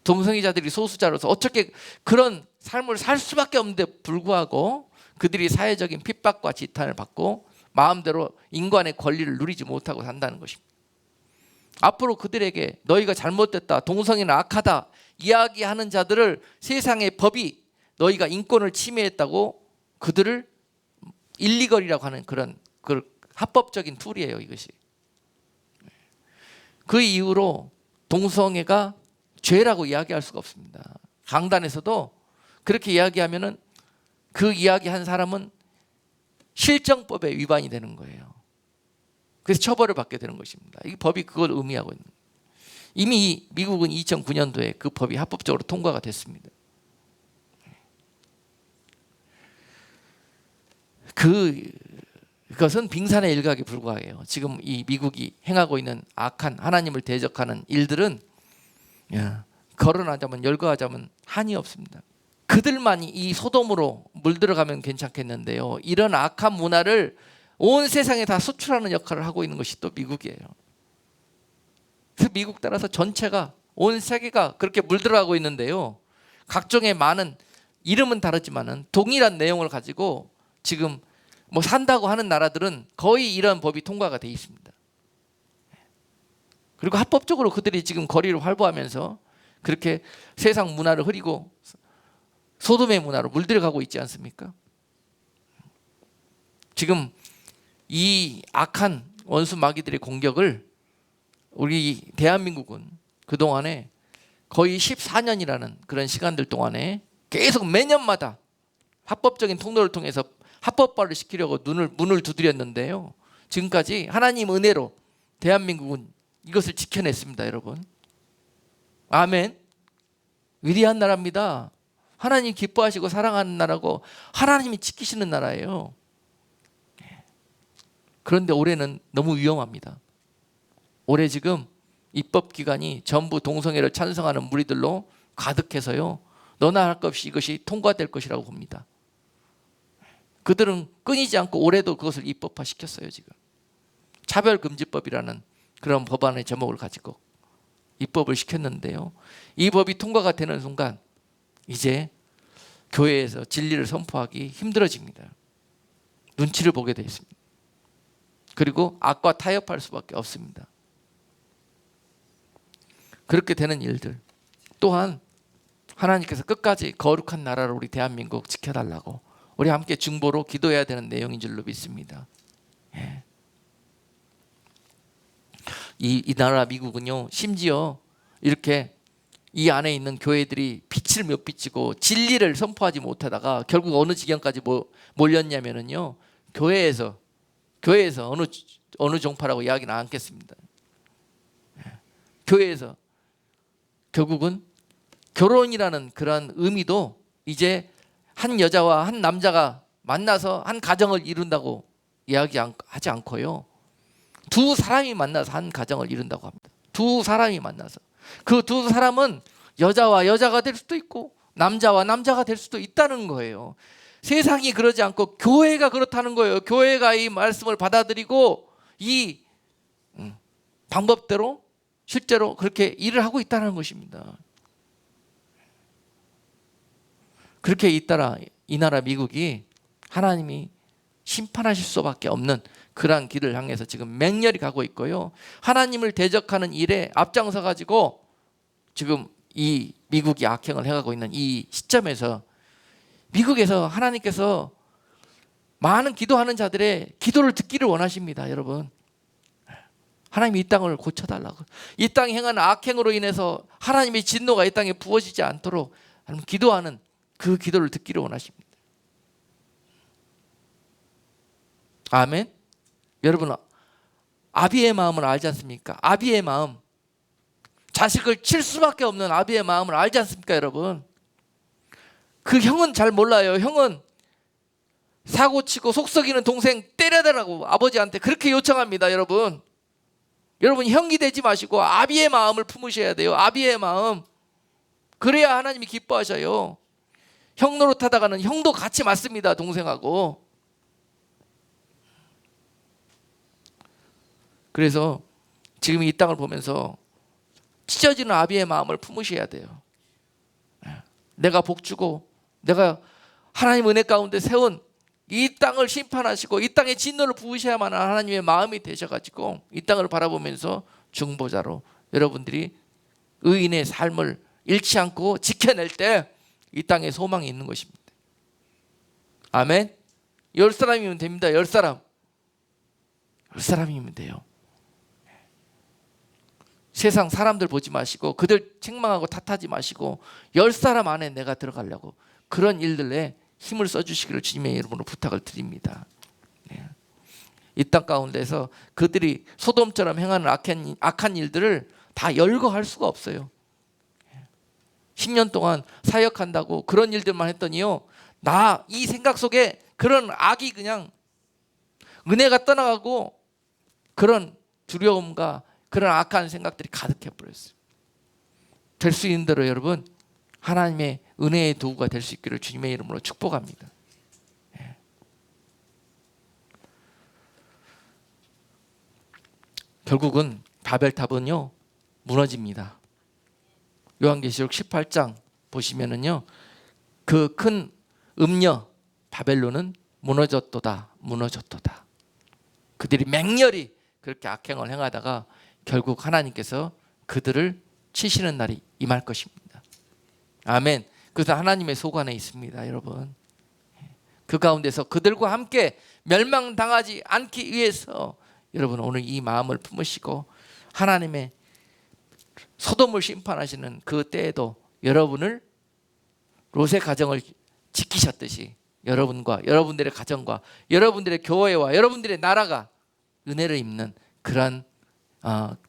A: 동성애자들이 소수자로서 어떻게 그런 삶을 살 수밖에 없는데 불구하고 그들이 사회적인 핍박과 지탄을 받고 마음대로 인간의 권리를 누리지 못하고 산다는 것입니다. 앞으로 그들에게 너희가 잘못됐다, 동성애는 악하다 이야기하는 자들을 세상의 법이 너희가 인권을 침해했다고 그들을 일리거리라고 하는 그런 합법적인 툴이에요, 이것이. 그 이후로 동성애가 죄라고 이야기할 수가 없습니다. 강단에서도 그렇게 이야기하면은 그 이야기한 사람은 실정법에 위반이 되는 거예요. 그래서 처벌을 받게 되는 것입니다. 이 법이 그걸 의미하고 있는 거예요. 이미 미국은 2009년도에 그 법이 합법적으로 통과가 됐습니다. 그것은 빙산의 일각에 불과해요. 지금 이 미국이 행하고 있는 악한 하나님을 대적하는 일들은 거론하자면 열거하자면 한이 없습니다. 그들만이 이 소돔으로 물들어가면 괜찮겠는데요, 이런 악한 문화를 온 세상에 다 수출하는 역할을 하고 있는 것이 또 미국이에요. 그래서 미국 따라서 전체가 온 세계가 그렇게 물들어가고 있는데요, 각종의 많은 이름은 다르지만은 동일한 내용을 가지고 지금 뭐 산다고 하는 나라들은 거의 이런 법이 통과가 돼 있습니다. 그리고 합법적으로 그들이 지금 거리를 활보하면서 그렇게 세상 문화를 흐리고 소돔의 문화로 물들어가고 있지 않습니까? 지금 이 악한 원수 마귀들의 공격을 우리 대한민국은 그동안에 거의 14년이라는 그런 시간들 동안에 계속 매년마다 합법적인 통로를 통해서 합법화를 시키려고 문을 두드렸는데요, 지금까지 하나님 은혜로 대한민국은 이것을 지켜냈습니다. 여러분, 아멘. 위대한 나라입니다. 하나님 기뻐하시고 사랑하는 나라고 하나님이 지키시는 나라예요. 그런데 올해는 너무 위험합니다. 올해 지금 입법기관이 전부 동성애를 찬성하는 무리들로 가득해서요, 너나 할 것 없이 이것이 통과될 것이라고 봅니다. 그들은 끊이지 않고 올해도 그것을 입법화시켰어요. 지금 차별금지법이라는 그런 법안의 제목을 가지고 입법을 시켰는데요, 이 법이 통과가 되는 순간 이제 교회에서 진리를 선포하기 힘들어집니다. 눈치를 보게 되어 있습니다. 그리고 악과 타협할 수밖에 없습니다. 그렇게 되는 일들 또한 하나님께서 끝까지 거룩한 나라를 우리 대한민국 지켜달라고 우리 함께 중보로 기도해야 되는 내용인 줄로 믿습니다. 예. 이 나라 미국은요, 심지어 이렇게 이 안에 있는 교회들이 빛을 못 비치고 진리를 선포하지 못하다가 결국 어느 지경까지 몰렸냐면요, 교회에서 어느 종파라고 이야기는 않겠습니다. 교회에서 결국은 결혼이라는 그런 의미도 이제 한 여자와 한 남자가 만나서 한 가정을 이룬다고 이야기하지 않고요, 두 사람이 만나서 한 가정을 이룬다고 합니다. 두 사람이 만나서 그 두 사람은 여자와 여자가 될 수도 있고 남자와 남자가 될 수도 있다는 거예요. 세상이 그러지 않고 교회가 그렇다는 거예요. 교회가 이 말씀을 받아들이고 이 방법대로 실제로 그렇게 일을 하고 있다는 것입니다. 그렇게 잇따라 이 나라 미국이 하나님이 심판하실 수밖에 없는 그러한 길을 향해서 지금 맹렬히 가고 있고요, 하나님을 대적하는 일에 앞장서 가지고 지금 이 미국이 악행을 해가고 있는 이 시점에서 미국에서 하나님께서 많은 기도하는 자들의 기도를 듣기를 원하십니다. 여러분, 하나님이 이 땅을 고쳐달라고, 이 땅에 행하는 악행으로 인해서 하나님의 진노가 이 땅에 부어지지 않도록 기도하는 그 기도를 듣기를 원하십니다. 아멘. 여러분, 아비의 마음을 알지 않습니까? 아비의 마음, 자식을 칠 수밖에 없는 아비의 마음을 알지 않습니까, 여러분? 그 형은 잘 몰라요. 형은 사고치고 속썩이는 동생 때려달라고 아버지한테 그렇게 요청합니다, 여러분. 여러분, 형이 되지 마시고 아비의 마음을 품으셔야 돼요. 아비의 마음. 그래야 하나님이 기뻐하셔요. 형 노릇하다가는 형도 같이 맞습니다, 동생하고. 그래서 지금 이 땅을 보면서 찢어지는 아비의 마음을 품으셔야 돼요. 내가 복주고 내가 하나님 은혜 가운데 세운 이 땅을 심판하시고 이 땅에 진노를 부으셔야만 하나님의 마음이 되셔가지고 이 땅을 바라보면서 중보자로 여러분들이 의인의 삶을 잃지 않고 지켜낼 때 이 땅에 소망이 있는 것입니다. 아멘. 10사람이면 됩니다. 10사람. 10사람이면 돼요. 세상 사람들 보지 마시고 그들 책망하고 탓하지 마시고 10사람 안에 내가 들어가려고 그런 일들에 힘을 써주시기를 주님의 이름으로 부탁을 드립니다. 이 땅 가운데서 그들이 소돔처럼 행하는 악한 일들을 다 열거할 수가 없어요. 10년 동안 사역한다고 그런 일들만 했더니요, 나 이 생각 속에 그런 악이 그냥 은혜가 떠나가고 그런 두려움과 그런 악한 생각들이 가득해 버렸어요. 될 수 있는 대로 여러분 하나님의 은혜의 도구가 될 수 있기를 주님의 이름으로 축복합니다. 결국은 바벨탑은요 무너집니다. 요한계시록 18장 보시면은요, 그 큰 음녀 바벨론은 무너졌도다, 무너졌도다. 그들이 맹렬히 그렇게 악행을 행하다가 결국 하나님께서 그들을 치시는 날이 임할 것입니다. 아멘. 그래서 하나님의 소관에 있습니다, 여러분. 그 가운데서 그들과 함께 멸망당하지 않기 위해서 여러분 오늘 이 마음을 품으시고 하나님의 소돔을 심판하시는 그 때에도 여러분을 롯의 가정을 지키셨듯이 여러분과 여러분들의 가정과 여러분들의 교회와 여러분들의 나라가 은혜를 입는 그러한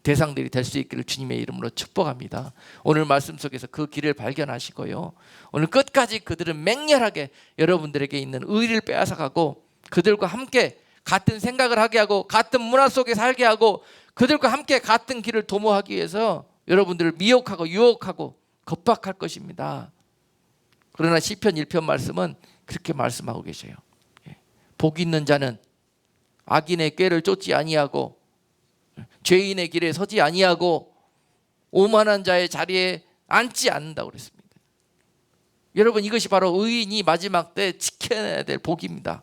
A: 대상들이 될 수 있기를 주님의 이름으로 축복합니다. 오늘 말씀 속에서 그 길을 발견하시고요, 오늘 끝까지 그들은 맹렬하게 여러분들에게 있는 의리를 빼앗아가고 그들과 함께 같은 생각을 하게 하고 같은 문화 속에 살게 하고 그들과 함께 같은 길을 도모하기 위해서 여러분들을 미혹하고 유혹하고 겁박할 것입니다. 그러나 시편 1편 말씀은 그렇게 말씀하고 계셔요. 복 있는 자는 악인의 꾀를 쫓지 아니하고 죄인의 길에 서지 아니하고 오만한 자의 자리에 앉지 않는다고 그랬습니다. 여러분, 이것이 바로 의인이 마지막 때 지켜내야 될 복입니다.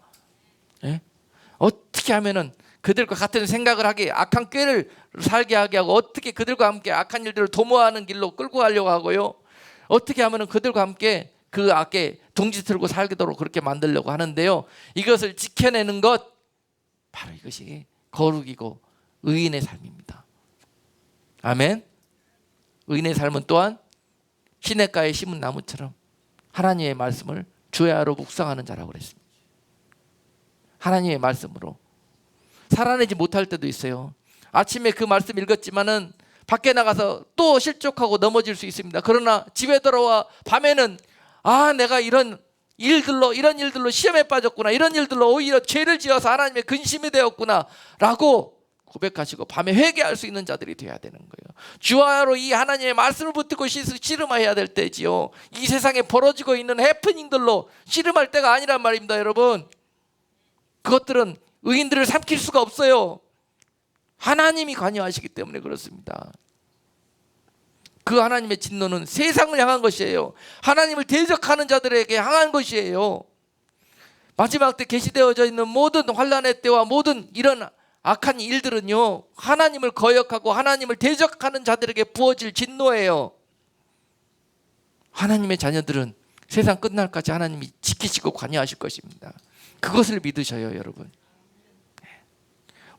A: 어떻게 하면은 그들과 같은 생각을 하게, 악한 꾀를 살게 하게 하고, 어떻게 그들과 함께 악한 일들을 도모하는 길로 끌고 가려고 하고요, 어떻게 하면은 그들과 함께 그 악에 동지 틀고 살도록 그렇게 만들려고 하는데요, 이것을 지켜내는 것, 바로 이것이 거룩이고 의인의 삶입니다. 아멘. 의인의 삶은 또한 시냇가에 심은 나무처럼 하나님의 말씀을 주야로 묵상하는 자라고 그랬습니다. 하나님의 말씀으로 살아내지 못할 때도 있어요. 아침에 그 말씀 읽었지만은 밖에 나가서 또 실족하고 넘어질 수 있습니다. 그러나 집에 들어와 밤에는 내가 이런 일들로 시험에 빠졌구나, 이런 일들로 오히려 죄를 지어서 하나님의 근심이 되었구나 라고 고백하시고 밤에 회개할 수 있는 자들이 되어야 되는 거예요. 주야로 이 하나님의 말씀을 붙들고 씨름해야 될 때지요. 이 세상에 벌어지고 있는 해프닝들로 씨름할 때가 아니란 말입니다, 여러분. 그것들은 의인들을 삼킬 수가 없어요. 하나님이 관여하시기 때문에 그렇습니다. 그 하나님의 진노는 세상을 향한 것이에요. 하나님을 대적하는 자들에게 향한 것이에요. 마지막 때 계시되어져 있는 모든 환난의 때와 모든 이런 악한 일들은요, 하나님을 거역하고 하나님을 대적하는 자들에게 부어질 진노예요. 하나님의 자녀들은 세상 끝날까지 하나님이 지키시고 관여하실 것입니다. 그것을 믿으셔요, 여러분.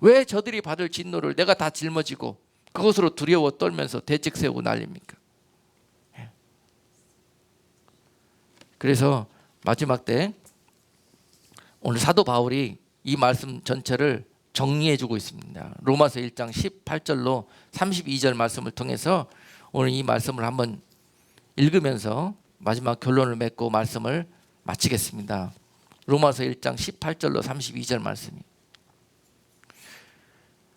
A: 왜 저들이 받을 진노를 내가 다 짊어지고 그것으로 두려워 떨면서 대책 세우고 난립니까? 그래서 마지막 때 오늘 사도 바울이 이 말씀 전체를 정리해 주고 있습니다. 로마서 1장 18절로 32절 말씀을 통해서 오늘 이 말씀을 한번 읽으면서 마지막 결론을 맺고 말씀을 마치겠습니다. 로마서 1장 18절로 32절 말씀이,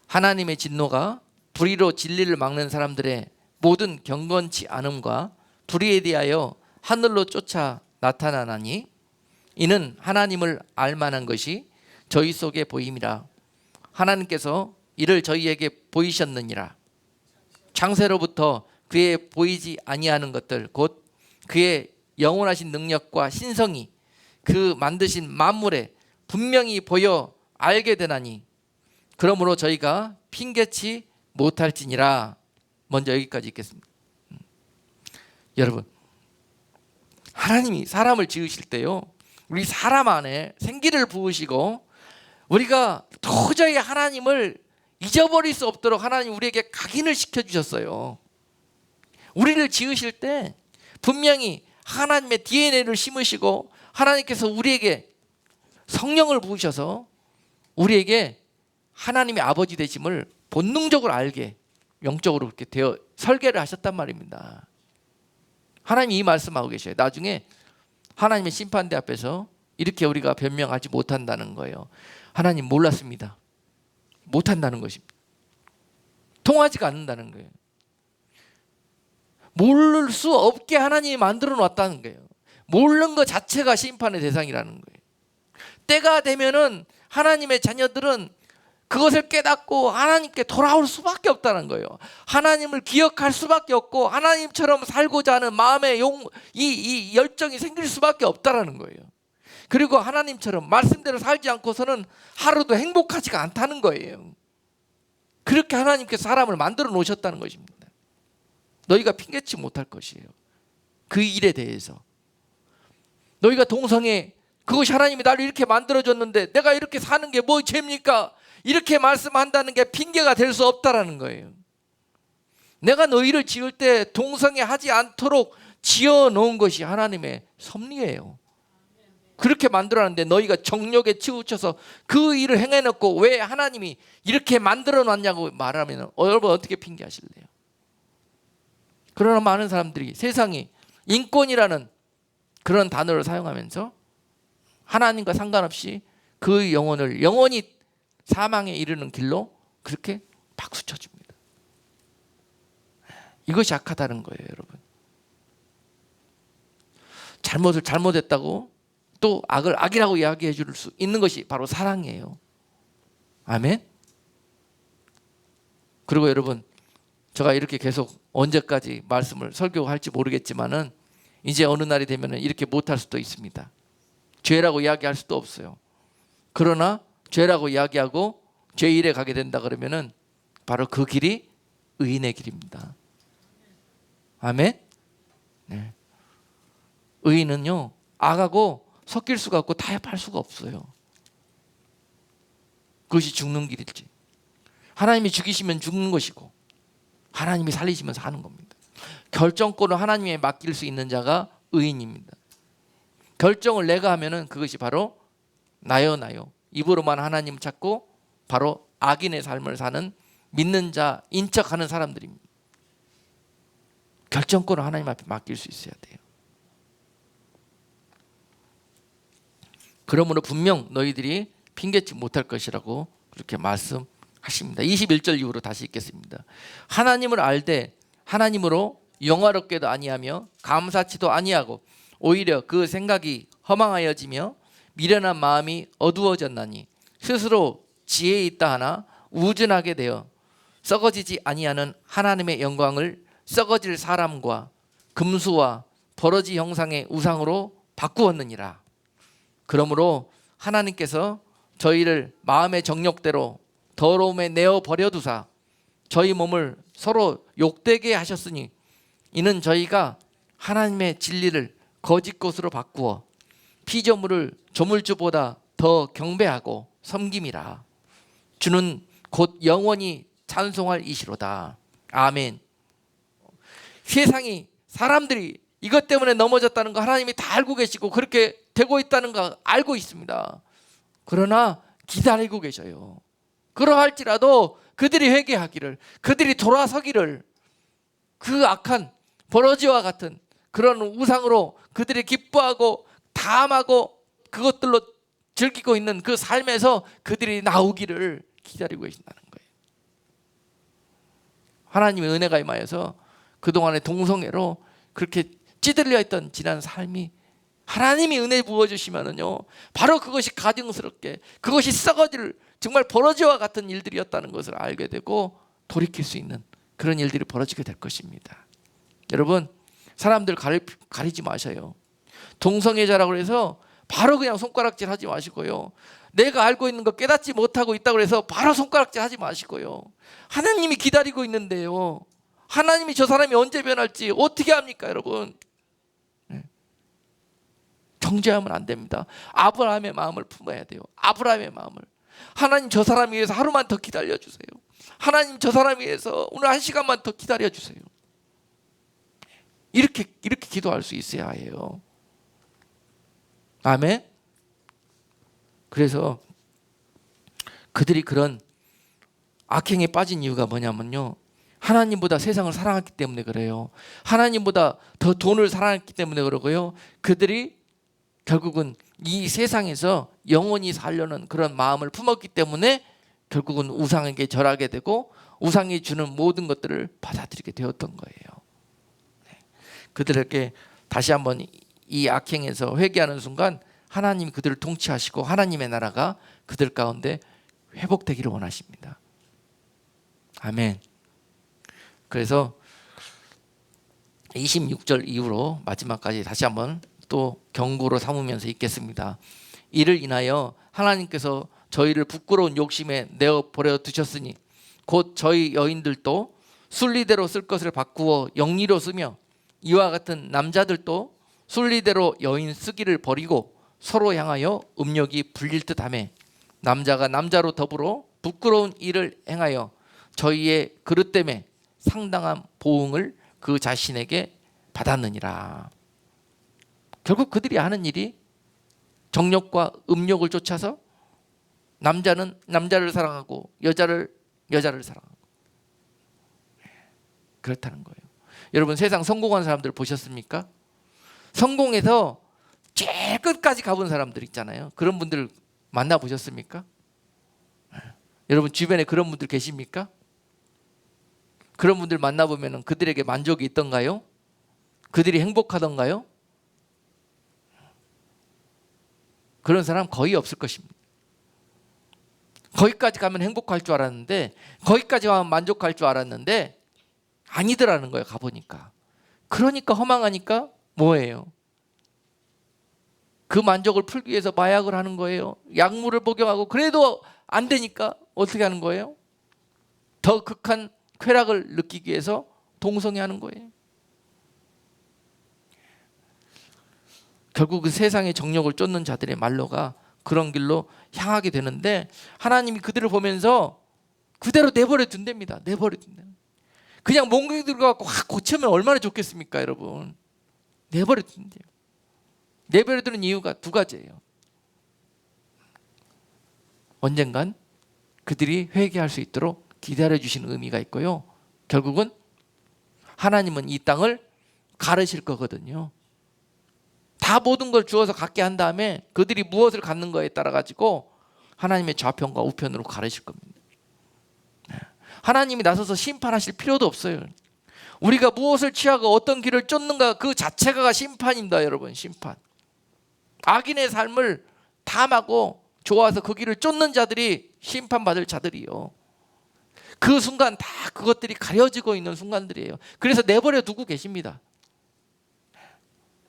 A: 하나님의 진노가 불의로 진리를 막는 사람들의 모든 경건치 않음과 불의에 대하여 하늘로 쫓아 나타나나니 이는 하나님을 알만한 것이 저희 속에 보임이라. 하나님께서 이를 저희에게 보이셨느니라. 창세로부터 그의 보이지 아니하는 것들 곧 그의 영원하신 능력과 신성이 그 만드신 만물에 분명히 보여 알게 되나니 그러므로 저희가 핑계치 못할지니라. 먼저 여기까지 읽겠습니다. 여러분, 하나님이 사람을 지으실 때요, 우리 사람 안에 생기를 부으시고 우리가 도저히 하나님을 잊어버릴 수 없도록 하나님 우리에게 각인을 시켜주셨어요. 우리를 지으실 때 분명히 하나님의 DNA를 심으시고 하나님께서 우리에게 성령을 부으셔서 우리에게 하나님의 아버지 되심을 본능적으로 알게 영적으로 그렇게 되어 설계를 하셨단 말입니다. 하나님이 이 말씀하고 계셔요. 나중에 하나님의 심판대 앞에서 이렇게 우리가 변명하지 못한다는 거예요. 하나님 몰랐습니다. 못한다는 것입니다. 통하지가 않는다는 거예요. 모를 수 없게 하나님이 만들어 놨다는 거예요. 모르는 것 자체가 심판의 대상이라는 거예요. 때가 되면은 하나님의 자녀들은 그것을 깨닫고 하나님께 돌아올 수밖에 없다는 거예요. 하나님을 기억할 수밖에 없고 하나님처럼 살고자 하는 마음의 이 열정이 생길 수밖에 없다는 거예요. 그리고 하나님처럼 말씀대로 살지 않고서는 하루도 행복하지가 않다는 거예요. 그렇게 하나님께서 사람을 만들어 놓으셨다는 것입니다. 너희가 핑계치 못할 것이에요. 그 일에 대해서 너희가 동성애, 그것이 하나님이 나를 이렇게 만들어줬는데 내가 이렇게 사는 게 뭐 죄입니까? 이렇게 말씀한다는 게 핑계가 될 수 없다라는 거예요. 내가 너희를 지을 때 동성애 하지 않도록 지어놓은 것이 하나님의 섭리예요. 그렇게 만들어놨는데 너희가 정욕에 치우쳐서 그 일을 행해놓고 왜 하나님이 이렇게 만들어놨냐고 말하면 여러분 어떻게 핑계하실래요? 그러나 많은 사람들이 세상이 인권이라는 그런 단어를 사용하면서 하나님과 상관없이 그 영혼을 영원히 사망에 이르는 길로 그렇게 박수 쳐줍니다. 이것이 악하다는 거예요, 여러분. 잘못을 잘못했다고 또 악을 악이라고 이야기해 줄 수 있는 것이 바로 사랑이에요. 아멘. 그리고 여러분, 제가 이렇게 계속 언제까지 말씀을 설교할지 모르겠지만은 이제 어느 날이 되면은 이렇게 못할 수도 있습니다. 죄라고 이야기할 수도 없어요. 그러나 죄라고 이야기하고 죄 일에 가게 된다 그러면은 바로 그 길이 의인의 길입니다. 아멘. 네. 의인은요 악하고 섞일 수가 없고 타협할 수가 없어요. 그것이 죽는 길일지, 하나님이 죽이시면 죽는 것이고 하나님이 살리시면 사는 겁니다. 결정권을 하나님에 맡길 수 있는 자가 의인입니다. 결정을 내가 하면은 그것이 바로 나요. 입으로만 하나님을 찾고 바로 악인의 삶을 사는 믿는 자인 척하는 사람들입니다. 결정권을 하나님 앞에 맡길 수 있어야 돼요. 그러므로 분명 너희들이 핑계치 못할 것이라고 그렇게 말씀하십니다. 21절 이후로 다시 읽겠습니다. 하나님을 알되 하나님으로 영화롭게도 아니하며 감사치도 아니하고 오히려 그 생각이 허망하여지며 미련한 마음이 어두워졌나니 스스로 지혜 있다 하나 우둔하게 되어 썩어지지 아니하는 하나님의 영광을 썩어질 사람과 금수와 버러지 형상의 우상으로 바꾸었느니라. 그러므로 하나님께서 저희를 마음의 정욕대로 더러움에 내어 버려두사 저희 몸을 서로 욕되게 하셨으니 이는 저희가 하나님의 진리를 거짓 것으로 바꾸어 피조물을 조물주보다 더 경배하고 섬김이라. 주는 곧 영원히 찬송할 이시로다. 아멘. 세상이 사람들이 이것 때문에 넘어졌다는 거 하나님이 다 알고 계시고 그렇게 되고 있다는 거 알고 있습니다. 그러나 기다리고 계셔요. 그러할지라도 그들이 회개하기를, 그들이 돌아서기를, 그 악한 버러지와 같은 그런 우상으로 그들이 기뻐하고 탐하고 그것들로 즐기고 있는 그 삶에서 그들이 나오기를 기다리고 계신다는 거예요. 하나님의 은혜가 임하여서 그동안의 동성애로 그렇게 찌들려 있던 지난 삶이 하나님이 은혜 부어주시면은요, 바로 그것이 가증스럽게, 그것이 썩어질 정말 버러지와 같은 일들이었다는 것을 알게 되고 돌이킬 수 있는 그런 일들이 벌어지게 될 것입니다. 여러분, 사람들 가리지 마셔요. 동성애자라고 해서 바로 그냥 손가락질 하지 마시고요. 내가 알고 있는 거 깨닫지 못하고 있다고 해서 바로 손가락질 하지 마시고요. 하나님이 기다리고 있는데요, 하나님이 저 사람이 언제 변할지 어떻게 합니까, 여러분? 정죄하면 안 됩니다. 아브라함의 마음을 품어야 돼요. 아브라함의 마음을. 하나님, 저 사람 위해서 하루만 더 기다려주세요. 하나님, 저 사람 위해서 오늘 1시간만 더 기다려주세요. 이렇게 기도할 수 있어야 해요. 아멘. 그래서 그들이 그런 악행에 빠진 이유가 뭐냐면요, 하나님보다 세상을 사랑했기 때문에 그래요. 하나님보다 더 돈을 사랑했기 때문에 그러고요. 그들이 결국은 이 세상에서 영원히 살려는 그런 마음을 품었기 때문에 결국은 우상에게 절하게 되고 우상이 주는 모든 것들을 받아들이게 되었던 거예요. 그들에게 다시 한번 이 악행에서 회개하는 순간 하나님이 그들을 통치하시고 하나님의 나라가 그들 가운데 회복되기를 원하십니다. 아멘. 그래서 26절 이후로 마지막까지 다시 한번 또 경고로 삼으면서 읽겠습니다. 이를 인하여 하나님께서 저희를 부끄러운 욕심에 내어버려 두셨으니 곧 저희 여인들도 순리대로 쓸 것을 바꾸어 영리로 쓰며 이와 같은 남자들도 순리대로 여인 쓰기를 버리고 서로 향하여 음욕이 불릴 듯하며 남자가 남자로 더불어 부끄러운 일을 행하여 저희의 그릇 때문에 상당한 보응을 그 자신에게 받았느니라. 결국 그들이 하는 일이 정욕과 음욕을 쫓아서 남자는 남자를 사랑하고 여자를 사랑하고 그렇다는 거예요. 여러분, 세상 성공한 사람들 보셨습니까? 성공해서 제일 끝까지 가본 사람들 있잖아요. 그런 분들 만나보셨습니까? 여러분 주변에 그런 분들 계십니까? 그런 분들 만나보면 그들에게 만족이 있던가요? 그들이 행복하던가요? 그런 사람 거의 없을 것입니다. 거기까지 가면 행복할 줄 알았는데, 거기까지 가면 만족할 줄 알았는데 아니더라는 거예요. 가보니까. 그러니까 허망하니까 뭐예요? 그 만족을 풀기 위해서 마약을 하는 거예요. 약물을 복용하고 그래도 안 되니까 어떻게 하는 거예요? 더 극한 쾌락을 느끼기 위해서 동성애하는 거예요. 결국 그 세상의 정욕을 쫓는 자들의 말로가 그런 길로 향하게 되는데 하나님이 그들을 보면서 그대로 내버려 둔답니다. 내버려 둔다. 그냥 몽둥이 들어가고 확 고치면 얼마나 좋겠습니까, 여러분? 내버려 둔대요. 내버려 두는 이유가 두 가지예요. 언젠간 그들이 회개할 수 있도록 기다려 주시는 의미가 있고요. 결국은 하나님은 이 땅을 가르실 거거든요. 다 모든 걸 주어서 갖게 한 다음에 그들이 무엇을 갖는 거에 따라 가지고 하나님의 좌편과 우편으로 가르실 겁니다. 하나님이 나서서 심판하실 필요도 없어요. 우리가 무엇을 취하고 어떤 길을 쫓는가 그 자체가 심판입니다, 여러분. 심판. 악인의 삶을 탐하고 좋아서 그 길을 쫓는 자들이 심판받을 자들이요. 그 순간 다 그것들이 가려지고 있는 순간들이에요. 그래서 내버려 두고 계십니다.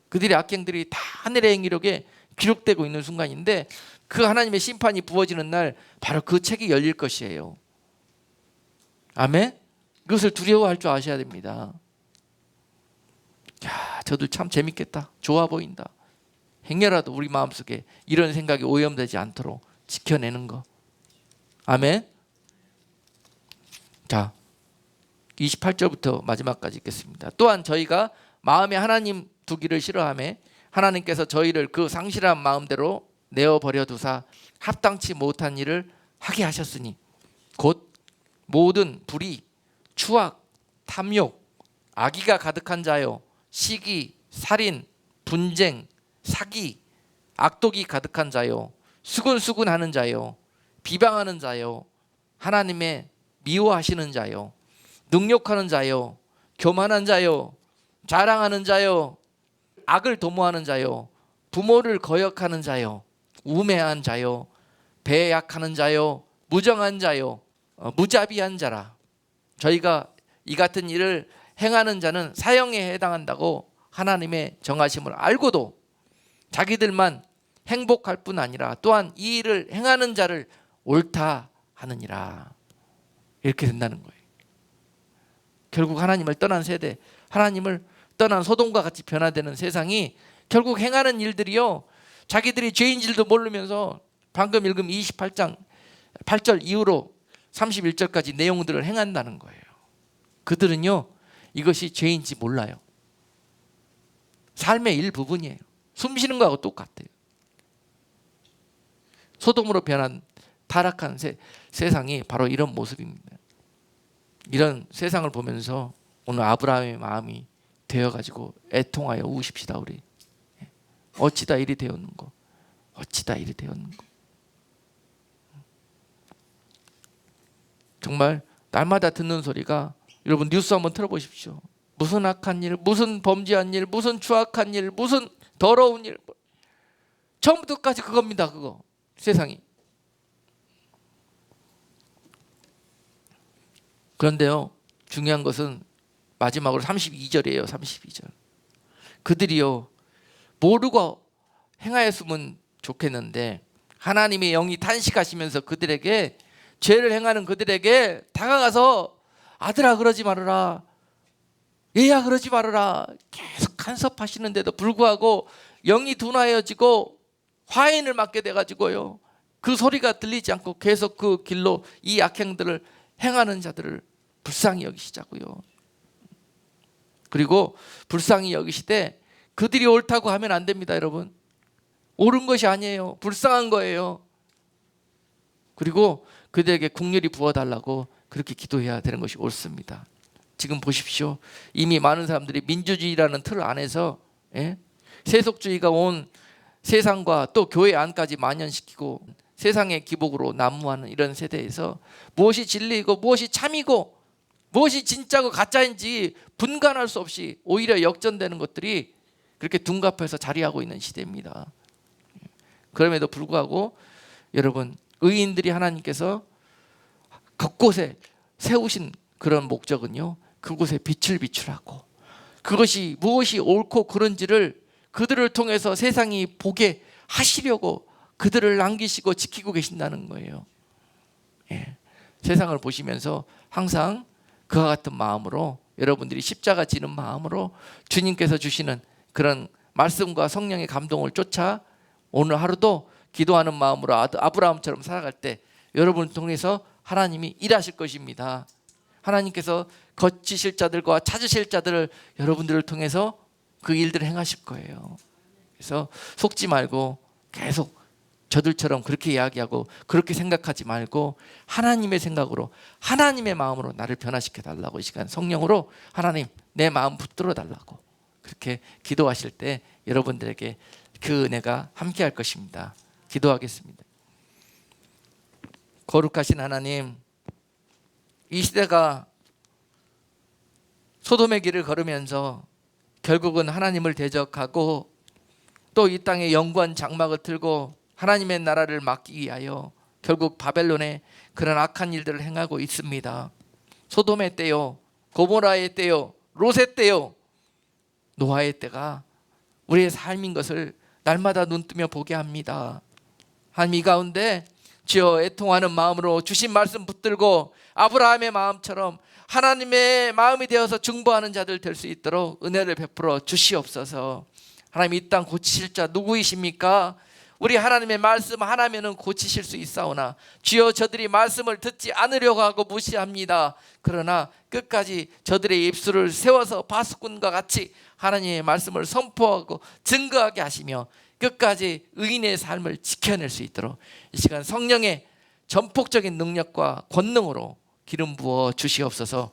A: 그들의 악행들이 다 하늘의 행위록에 기록되고 있는 순간인데 그 하나님의 심판이 부어지는 날 바로 그 책이 열릴 것이에요. 아멘? 그것을 두려워할 줄 아셔야 됩니다. 야, 저도 참 재밌겠다. 좋아 보인다. 행여라도 우리 마음속에 이런 생각이 오염되지 않도록 지켜내는 거. 아멘? 자, 28절부터 마지막까지 읽겠습니다. 또한 저희가 마음에 하나님 두기를 싫어하며 하나님께서 저희를 그 상실한 마음대로 내어버려 두사 합당치 못한 일을 하게 하셨으니 곧 모든 불의, 추악, 탐욕, 악의가 가득한 자요, 시기, 살인, 분쟁, 사기, 악독이 가득한 자요, 수군수군하는 자요, 비방하는 자요, 하나님의 미워하시는 자요, 능욕하는 자요, 교만한 자요, 자랑하는 자요, 악을 도모하는 자요, 부모를 거역하는 자요, 우매한 자요, 배약하는 자요, 무정한 자요, 무자비한 자라. 저희가 이 같은 일을 행하는 자는 사형에 해당한다고 하나님의 정하심을 알고도 자기들만 행복할 뿐 아니라 또한 이 일을 행하는 자를 옳다 하느니라. 이렇게 된다는 거예요. 결국 하나님을 떠난 세대, 하나님을 떠난 소돔과 같이 변화되는 세상이 결국 행하는 일들이요, 자기들이 죄인 줄도 모르면서 방금 읽은 28장 8절 이후로 31절까지 내용들을 행한다는 거예요. 그들은요, 이것이 죄인지 몰라요. 삶의 일부분이에요. 숨 쉬는 거하고 똑같아요. 소돔으로 변한 타락한 세상이 바로 이런 모습입니다. 이런 세상을 보면서 오늘 아브라함의 마음이 되어가지고 애통하여 우십시다. 우리 어찌다 이리 되었는고, 어찌다 이리 되었는고. 정말 날마다 듣는 소리가, 여러분 뉴스 한번 틀어보십시오. 무슨 악한 일, 무슨 범죄한 일, 무슨 추악한 일, 무슨 더러운 일, 처음부터 끝까지 그겁니다. 그거 세상이. 그런데요, 중요한 것은 마지막으로 32절이에요. 32절. 그들이요, 모르고 행하였으면 좋겠는데 하나님의 영이 탄식하시면서 그들에게, 죄를 행하는 그들에게 다가가서 아들아 그러지 말아라, 얘야 그러지 말아라 계속 간섭하시는데도 불구하고 영이 둔하여지고 화인을 맞게 돼가지고요, 그 소리가 들리지 않고 계속 그 길로 이 악행들을 행하는 자들을 불쌍히 여기시자고요. 그리고 불쌍히 여기시되 그들이 옳다고 하면 안 됩니다. 여러분, 옳은 것이 아니에요. 불쌍한 거예요. 그리고 그들에게 긍휼히 부어달라고 그렇게 기도해야 되는 것이 옳습니다. 지금 보십시오. 이미 많은 사람들이 민주주의라는 틀 안에서 세속주의가 온 세상과 또 교회 안까지 만연시키고 세상의 기복으로 난무하는 이런 세대에서 무엇이 진리이고 무엇이 참이고 무엇이 진짜고 가짜인지 분간할 수 없이 오히려 역전되는 것들이 그렇게 둔갑해서 자리하고 있는 시대입니다. 그럼에도 불구하고 여러분, 의인들이 하나님께서 곳곳에 세우신 그런 목적은요, 그곳에 빛을 비추라고, 그것이 무엇이 옳고 그른지를 그들을 통해서 세상이 보게 하시려고 그들을 남기시고 지키고 계신다는 거예요. 세상을 보시면서 항상 그와 같은 마음으로, 여러분들이 십자가 지는 마음으로 주님께서 주시는 그런 말씀과 성령의 감동을 쫓아 오늘 하루도 기도하는 마음으로 아브라함처럼 살아갈 때 여러분을 통해서 하나님이 일하실 것입니다. 하나님께서 거치실 자들과 찾으실 자들을 여러분들을 통해서 그 일들을 행하실 거예요. 그래서 속지 말고 계속 저들처럼 그렇게 이야기하고 그렇게 생각하지 말고 하나님의 생각으로, 하나님의 마음으로 나를 변화시켜 달라고, 이 시간 성령으로 하나님 내 마음 붙들어 달라고 그렇게 기도하실 때 여러분들에게 그 은혜가 함께 할 것입니다. 기도하겠습니다. 거룩하신 하나님, 이 시대가 소돔의 길을 걸으면서 결국은 하나님을 대적하고 또 이 땅에 영구한 장막을 틀고 하나님의 나라를 막기 위하여 결국 바벨론의 그런 악한 일들을 행하고 있습니다. 소돔의 때요, 고모라의 때요, 롯의 때요, 노아의 때가 우리의 삶인 것을 날마다 눈뜨며 보게 합니다. 하나님, 이 가운데 주여 애통하는 마음으로 주신 말씀 붙들고 아브라함의 마음처럼 하나님의 마음이 되어서 중보하는 자들 될 수 있도록 은혜를 베풀어 주시옵소서. 하나님, 이 땅 고치실 자 누구이십니까? 우리 하나님의 말씀 하나면은 고치실 수 있사오나 주여 저들이 말씀을 듣지 않으려고 하고 무시합니다. 그러나 끝까지 저들의 입술을 세워서 파수꾼과 같이 하나님의 말씀을 선포하고 증거하게 하시며 끝까지 의인의 삶을 지켜낼 수 있도록 이 시간 성령의 전폭적인 능력과 권능으로 기름 부어 주시옵소서.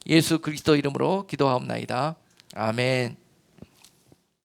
A: 예수 그리스도 이름으로 기도하옵나이다. 아멘.